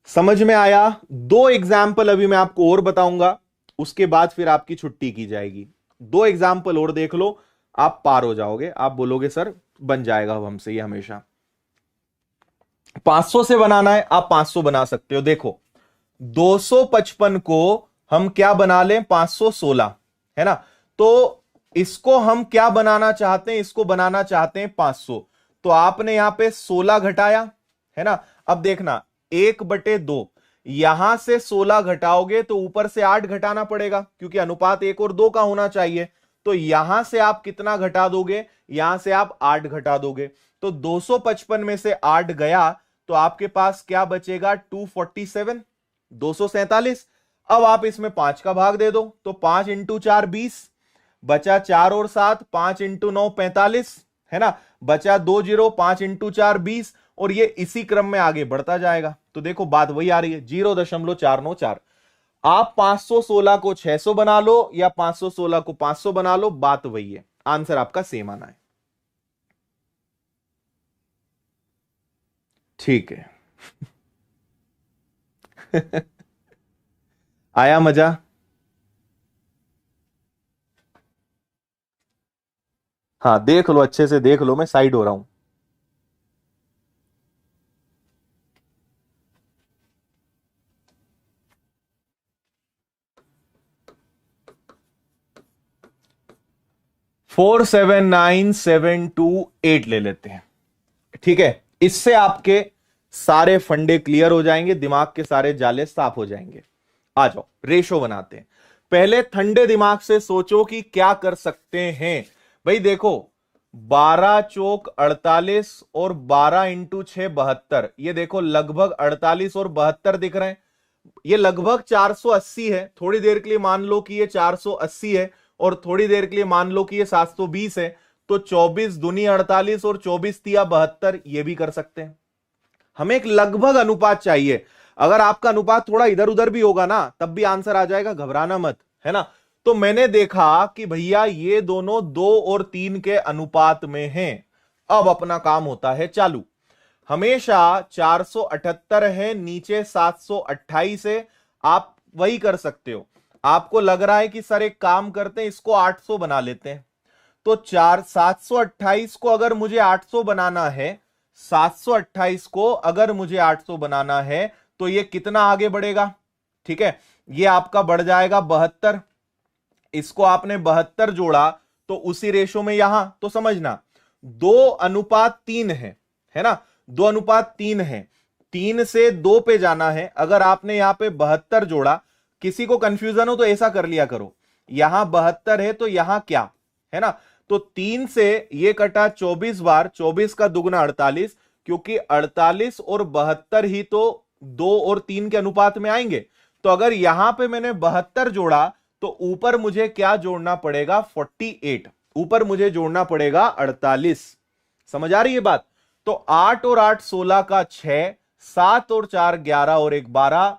S2: समझ में आया। दो एग्जाम्पल अभी मैं आपको और बताऊंगा, उसके बाद फिर आपकी छुट्टी की जाएगी। दो एग्जाम्पल और देख लो, आप पार हो जाओगे। आप बोलोगे सर बन जाएगा अब हमसे ये हमेशा। 500 से बनाना है, आप 500 बना सकते हो। देखो 255 को हम क्या बना लें, 516, है ना। तो इसको हम क्या बनाना चाहते हैं, इसको बनाना चाहते हैं 500। तो आपने यहां पे 16 घटाया, है ना। अब देखना 1/2, यहां से 16 घटाओगे तो ऊपर से 8 घटाना पड़ेगा, क्योंकि अनुपात 1 और 2 का होना चाहिए। तो यहां से आप कितना घटा दोगे, यहां से आप 8 घटा दोगे। तो 255 में से 8 गया तो आपके पास क्या बचेगा, 247, 247। अब आप इसमें 5 का भाग दे दो, तो 5 इंटू 4 20, बचा 4 और 7, 5 इंटू 9 45, है ना। बचा 2 जीरो, 5 इंटू 4 20, और ये इसी क्रम में आगे बढ़ता जाएगा। तो देखो बात वही आ रही है, 0.494। आप 516 को 600 बना लो या 516 को 500 बना लो, बात वही है, आंसर आपका सेम आना है। ठीक है। आया मजा। हाँ देख लो, अच्छे से देख लो, मैं साइड हो रहा हूं। फोर 79728 ले लेते हैं, ठीक है। इससे आपके सारे फंडे क्लियर हो जाएंगे, दिमाग के सारे जाले साफ हो जाएंगे। आ जाओ रेशो बनाते हैं। पहले ठंडे दिमाग से सोचो कि क्या कर सकते हैं। भाई देखो 12 चौक 48 और 12 इंटू 6 72, ये देखो लगभग 48 और 72 दिख रहे हैं। ये लगभग 480 है। थोड़ी देर के लिए मान लो कि ये 480 है और थोड़ी देर के लिए मान लो कि ये 720 है। तो 24 दूनी 48 और 24 तिया 72, ये भी कर सकते हैं। हमें एक लगभग अनुपात चाहिए। अगर आपका अनुपात थोड़ा इधर उधर भी होगा ना तब भी आंसर आ जाएगा, घबराना मत, है ना। तो मैंने देखा कि भैया ये दोनों 2 और 3 के अनुपात में हैं। अब अपना काम होता है चालू। हमेशा 478 है, नीचे 728 है। आप वही कर सकते हो। आपको लग रहा है कि सर एक काम करते हैं, इसको 800 बना लेते हैं। तो 728 को अगर मुझे 800 बनाना है, 728 को अगर मुझे 800 बनाना है तो ये कितना आगे बढ़ेगा, ठीक है। ये आपका बढ़ जाएगा 72। इसको आपने 72 जोड़ा तो उसी रेशो में यहां तो समझना 2:3 है ना। 2:3 है, 3 से 2 पे जाना है। अगर आपने यहां पे 72 जोड़ा, किसी को कंफ्यूजन हो तो ऐसा कर लिया करो, यहां 72 है तो यहां क्या है ना। तो 3 से ये कटा 24 बार, 24 का दुगना 48, क्योंकि 48 और 72 ही तो 2 और 3 के अनुपात में आएंगे। तो अगर यहां पे मैंने 72 जोड़ा तो ऊपर मुझे क्या जोड़ना पड़ेगा, 48। ऊपर मुझे जोड़ना पड़ेगा 48। समझ आ रही है बात। तो 8 और 8 16 का 6, 7 और 4 11 और 1 12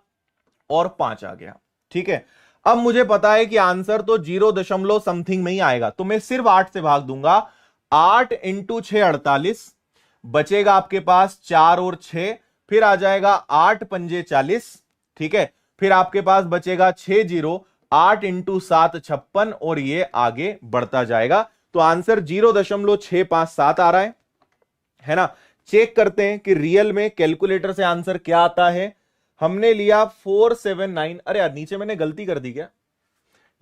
S2: और 5 आ गया। ठीक है, अब मुझे पता है कि आंसर तो 0 समथिंग में ही आएगा, तो मैं सिर्फ 8 से भाग दूंगा। 8 इंटू 6 48, बचेगा आपके पास 4 और 6, फिर आ जाएगा 8 पंजे 40। ठीक है, फिर आपके पास बचेगा 6 जीरो, 8 इंटू 7 56 और ये आगे बढ़ता जाएगा। तो आंसर 0.657 आ रहा है ना। चेक करते हैं कि रियल में कैलकुलेटर से आंसर क्या आता है। हमने लिया 479, अरे यार नीचे मैंने गलती कर दी क्या,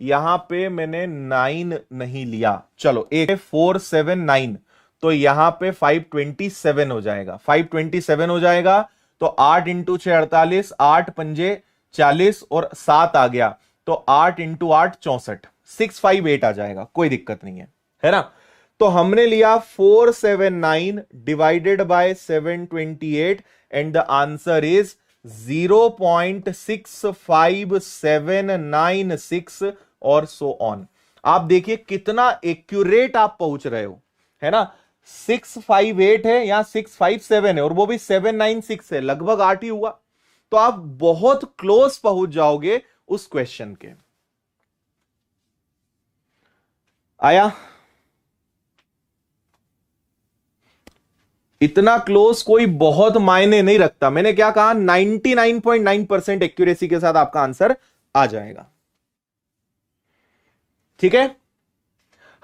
S2: यहां पे मैंने 9 नहीं लिया। चलो एक 479, तो यहां पे 527 हो जाएगा, 527 हो जाएगा। तो 8 इंटू 6 48, 8 पंजे 40 और 7 आ गया, तो 8 इंटू 8 64, 658 आ जाएगा, कोई दिक्कत नहीं है ना। तो हमने लिया 479 divided by 728 and the answer is 0.65796 और सो ऑन। आप देखिए कितना एक्यूरेट आप पहुंच रहे हो, है ना। 658 है या 657 है, और वो भी 796 है, लगभग 8 ही हुआ। तो आप बहुत क्लोज पहुंच जाओगे उस क्वेश्चन के। आया, इतना क्लोज कोई बहुत मायने नहीं रखता। मैंने क्या कहा, 99.9% एक्यूरेसी के साथ आपका आंसर आ जाएगा। ठीक है,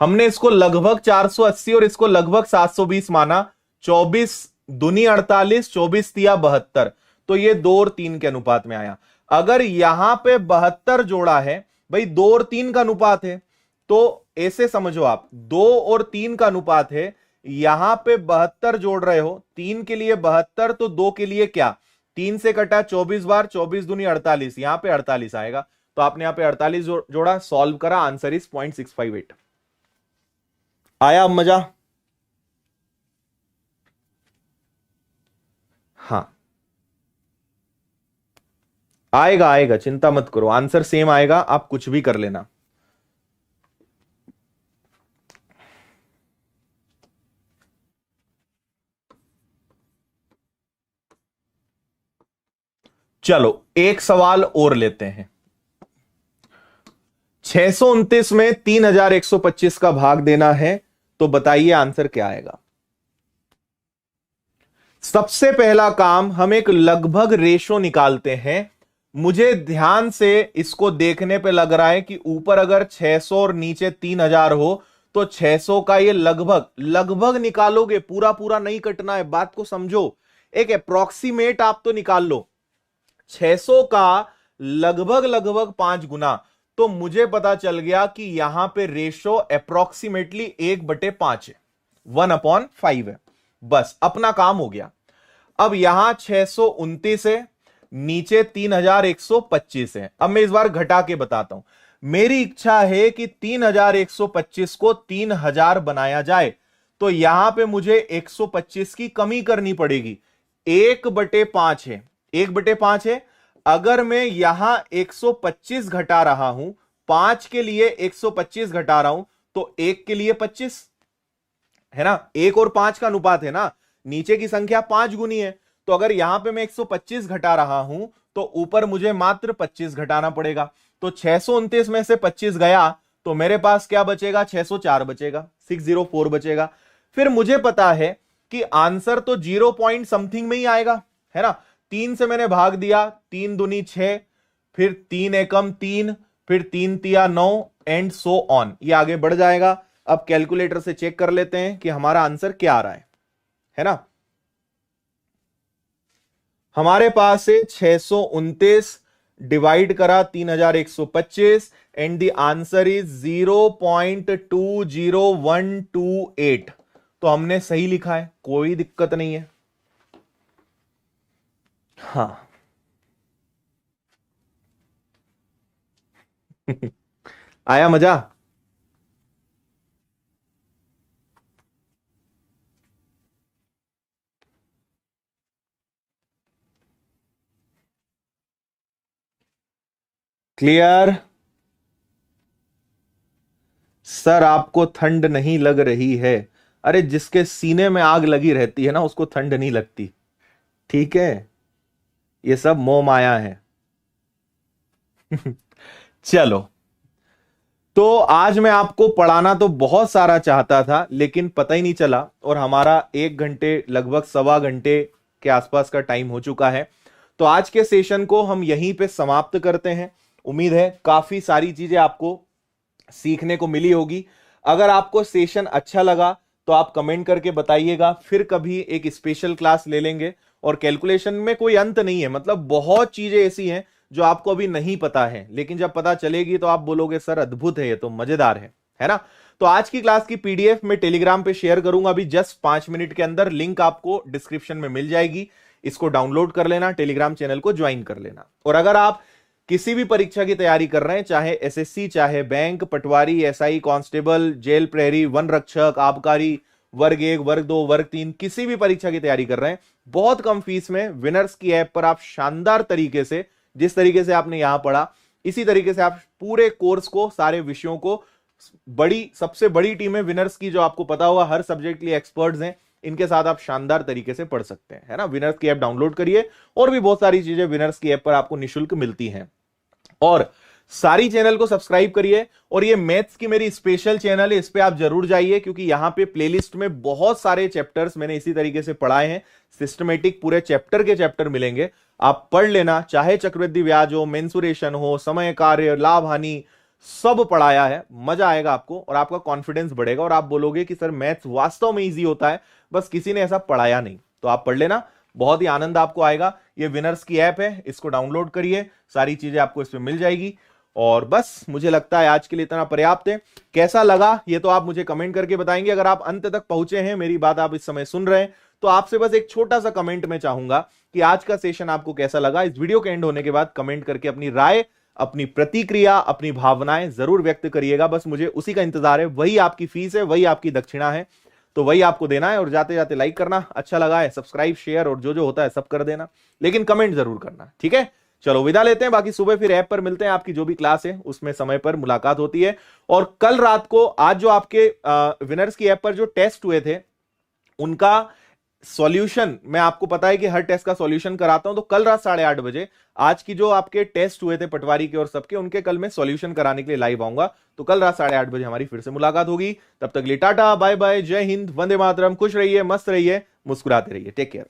S2: हमने इसको लगभग 480 और इसको लगभग 720 माना। 24 दूनी 48, 24 तिया 72, तो ये 2 और 3 के अनुपात में आया। अगर यहां पे 72 जोड़ा है, भाई 2 और 3 का अनुपात है, तो ऐसे समझो आप, 2 और 3 का अनुपात है, यहां पे 72 जोड़ रहे हो, 3 के लिए 72, तो 2 के लिए क्या, 3 से कटा 24 बार, 24 दूनी 48, यहां पे 48 आएगा। तो आपने यहां पे 48 जोड़ा, सॉल्व करा, आंसर इज 0.658। आया अब मजा। हाँ, आएगा आएगा, चिंता मत करो, आंसर सेम आएगा, आप कुछ भी कर लेना। चलो एक सवाल और लेते हैं। 629 में 3125 का भाग देना है, तो बताइए आंसर क्या आएगा। सबसे पहला काम, हम एक लगभग रेशो निकालते हैं। मुझे ध्यान से इसको देखने पे लग रहा है कि ऊपर अगर 600 और नीचे 3000 हो, तो 600 का ये लगभग लगभग निकालोगे, पूरा पूरा नहीं कटना है, बात को समझो। एक अप्रोक्सीमेट आप तो निकाल लो, 600 का लगभग लगभग 5 गुना। तो मुझे पता चल गया कि यहां पे रेशो अप्रोक्सीमेटली 1/5 है, 1/5 है। बस अपना काम हो गया। अब यहां 629 है, नीचे 3125 है। अब मैं इस बार घटा के बताता हूं। मेरी इच्छा है कि 3125 को 3000 बनाया जाए, तो यहां पे मुझे 125 की कमी करनी पड़ेगी। 1/5 है, 1/5 है। अगर मैं यहां 125 घटा रहा हूं, 5 के लिए 125 घटा रहा हूं, तो 1 के लिए 25, है ना। 1 और 5 का अनुपात है ना, नीचे की संख्या 5 गुनी है। तो अगर यहां पे मैं 125 घटा रहा हूं, तो ऊपर मुझे मात्र 25 घटाना पड़ेगा। तो 629 में से 25 गया, तो मेरे पास क्या बचेगा, 604 बचेगा, 604 बचेगा। फिर मुझे पता है कि आंसर तो 0 पॉइंट समथिंग में ही आएगा, है ना। 3 से मैंने भाग दिया, 3 दूनी 6, फिर 3 एकम 3, फिर 3 तिया 9 एंड सो ऑन, ये आगे बढ़ जाएगा। अब कैलकुलेटर से चेक कर लेते हैं कि हमारा आंसर क्या आ रहा है ना। हमारे पास है 629 डिवाइड करा 3125 एंड द आंसर इज 0.20128। तो हमने सही लिखा है, कोई दिक्कत नहीं है। हाँ आया मजा। क्लियर? सर आपको ठंड नहीं लग रही है? अरे जिसके सीने में आग लगी रहती है ना उसको ठंड नहीं लगती, ठीक है? ये सब मोह माया है। चलो, तो आज मैं आपको पढ़ाना तो बहुत सारा चाहता था लेकिन पता ही नहीं चला और हमारा 1 घंटे लगभग 1.25 घंटे के आसपास का टाइम हो चुका है। तो आज के सेशन को हम यहीं पे समाप्त करते हैं। उम्मीद है काफी सारी चीजें आपको सीखने को मिली होगी। अगर आपको सेशन अच्छा लगा तो आप कमेंट करके बताइएगा, फिर कभी एक स्पेशल क्लास ले लेंगे। और कैलकुलेशन में कोई अंत नहीं है, मतलब बहुत चीजें ऐसी हैं जो आपको अभी नहीं पता है, लेकिन जब पता चलेगी तो आप बोलोगे सर अद्भुत है, ये तो मजेदार है ना? तो आज की क्लास की पीडीएफ मैं टेलीग्राम पे शेयर करूंगा अभी जस्ट 5 मिनट के अंदर। लिंक आपको डिस्क्रिप्शन में मिल जाएगी, इसको डाउनलोड कर लेना, टेलीग्राम चैनल को ज्वाइन कर लेना। और अगर आप किसी भी परीक्षा की तैयारी कर रहे हैं, चाहे एसएससी, चाहे बैंक, पटवारी, एसआई, कांस्टेबल, जेल प्रहरी, वन रक्षक, आबकारी, वर्ग 1, वर्ग 2, वर्ग 3, किसी भी परीक्षा की तैयारी कर रहे हैं, बहुत कम फीस में विनर्स की ऐप पर आप शानदार तरीके से, जिस तरीके से आपने यहां पढ़ा इसी तरीके से आप पूरे कोर्स को, सारे विषयों को, सबसे बड़ी टीम है विनर्स की जो आपको पता होगा हर सब्जेक्ट के लिए एक्सपर्ट्स हैं, इनके साथ आप शानदार तरीके से पढ़ सकते हैं, है ना? विनर्स की ऐप डाउनलोड करिए। और भी बहुत सारी चीजें विनर्स की ऐप पर आपको निःशुल्क मिलती हैं। और सारी चैनल को सब्सक्राइब करिए। और ये मैथ्स की मेरी स्पेशल चैनल है, इस पे आप जरूर जाइए क्योंकि यहां पे प्लेलिस्ट में बहुत सारे चैप्टर्स मैंने इसी तरीके से पढ़ाए हैं। सिस्टमेटिक पूरे चैप्टर के चैप्टर मिलेंगे, आप पढ़ लेना। चाहे चक्रवृद्धि ब्याज हो, मेंसुरेशन हो, समय कार्य, लाभ हानि, सब पढ़ाया है। मजा आएगा आपको और आपका कॉन्फिडेंस बढ़ेगा और आप बोलोगे कि सर मैथ्स वास्तव में इजी होता है, बस किसी ने ऐसा पढ़ाया नहीं। तो आप पढ़ लेना, बहुत ही आनंद आपको आएगा। ये विनर्स की ऐप है, इसको डाउनलोड करिए, सारी चीजें आपको इसमें मिल जाएगी। और बस मुझे लगता है आज के लिए इतना पर्याप्त है। कैसा लगा ये तो आप मुझे कमेंट करके बताएंगे। अगर आप अंत तक पहुंचे हैं, मेरी बात आप इस समय सुन रहे हैं, तो आपसे बस एक छोटा सा कमेंट में चाहूंगा कि आज का सेशन आपको कैसा लगा। इस वीडियो के एंड होने के बाद कमेंट करके अपनी राय, अपनी प्रतिक्रिया, अपनी भावनाएं जरूर व्यक्त करिएगा। बस मुझे उसी का इंतजार है, वही आपकी फीस है, वही आपकी दक्षिणा है, तो वही आपको देना है। और जाते जाते लाइक करना, अच्छा लगा है सब्सक्राइब, शेयर और जो जो होता है सब कर देना, लेकिन कमेंट जरूर करना, ठीक है? चलो विदा लेते हैं, बाकी सुबह फिर ऐप पर मिलते हैं। आपकी जो भी क्लास है उसमें समय पर मुलाकात होती है। और कल रात को, आज जो आपके विनर्स की ऐप पर जो टेस्ट हुए थे उनका सॉल्यूशन, मैं आपको पता है कि हर टेस्ट का सॉल्यूशन कराता हूं, तो कल रात 8:30 बजे आज की जो आपके टेस्ट हुए थे पटवारी के और सबके, उनके कल मैं सॉल्यूशन कराने के लिए लाइव आऊंगा। तो कल रात 8:30 बजे हमारी फिर से मुलाकात होगी। तब तक लिए टाटा, बाय बाय, जय हिंद, वंदे मातरम, खुश रहिए, मस्त रहिए, मुस्कुराते रहिए, टेक केयर।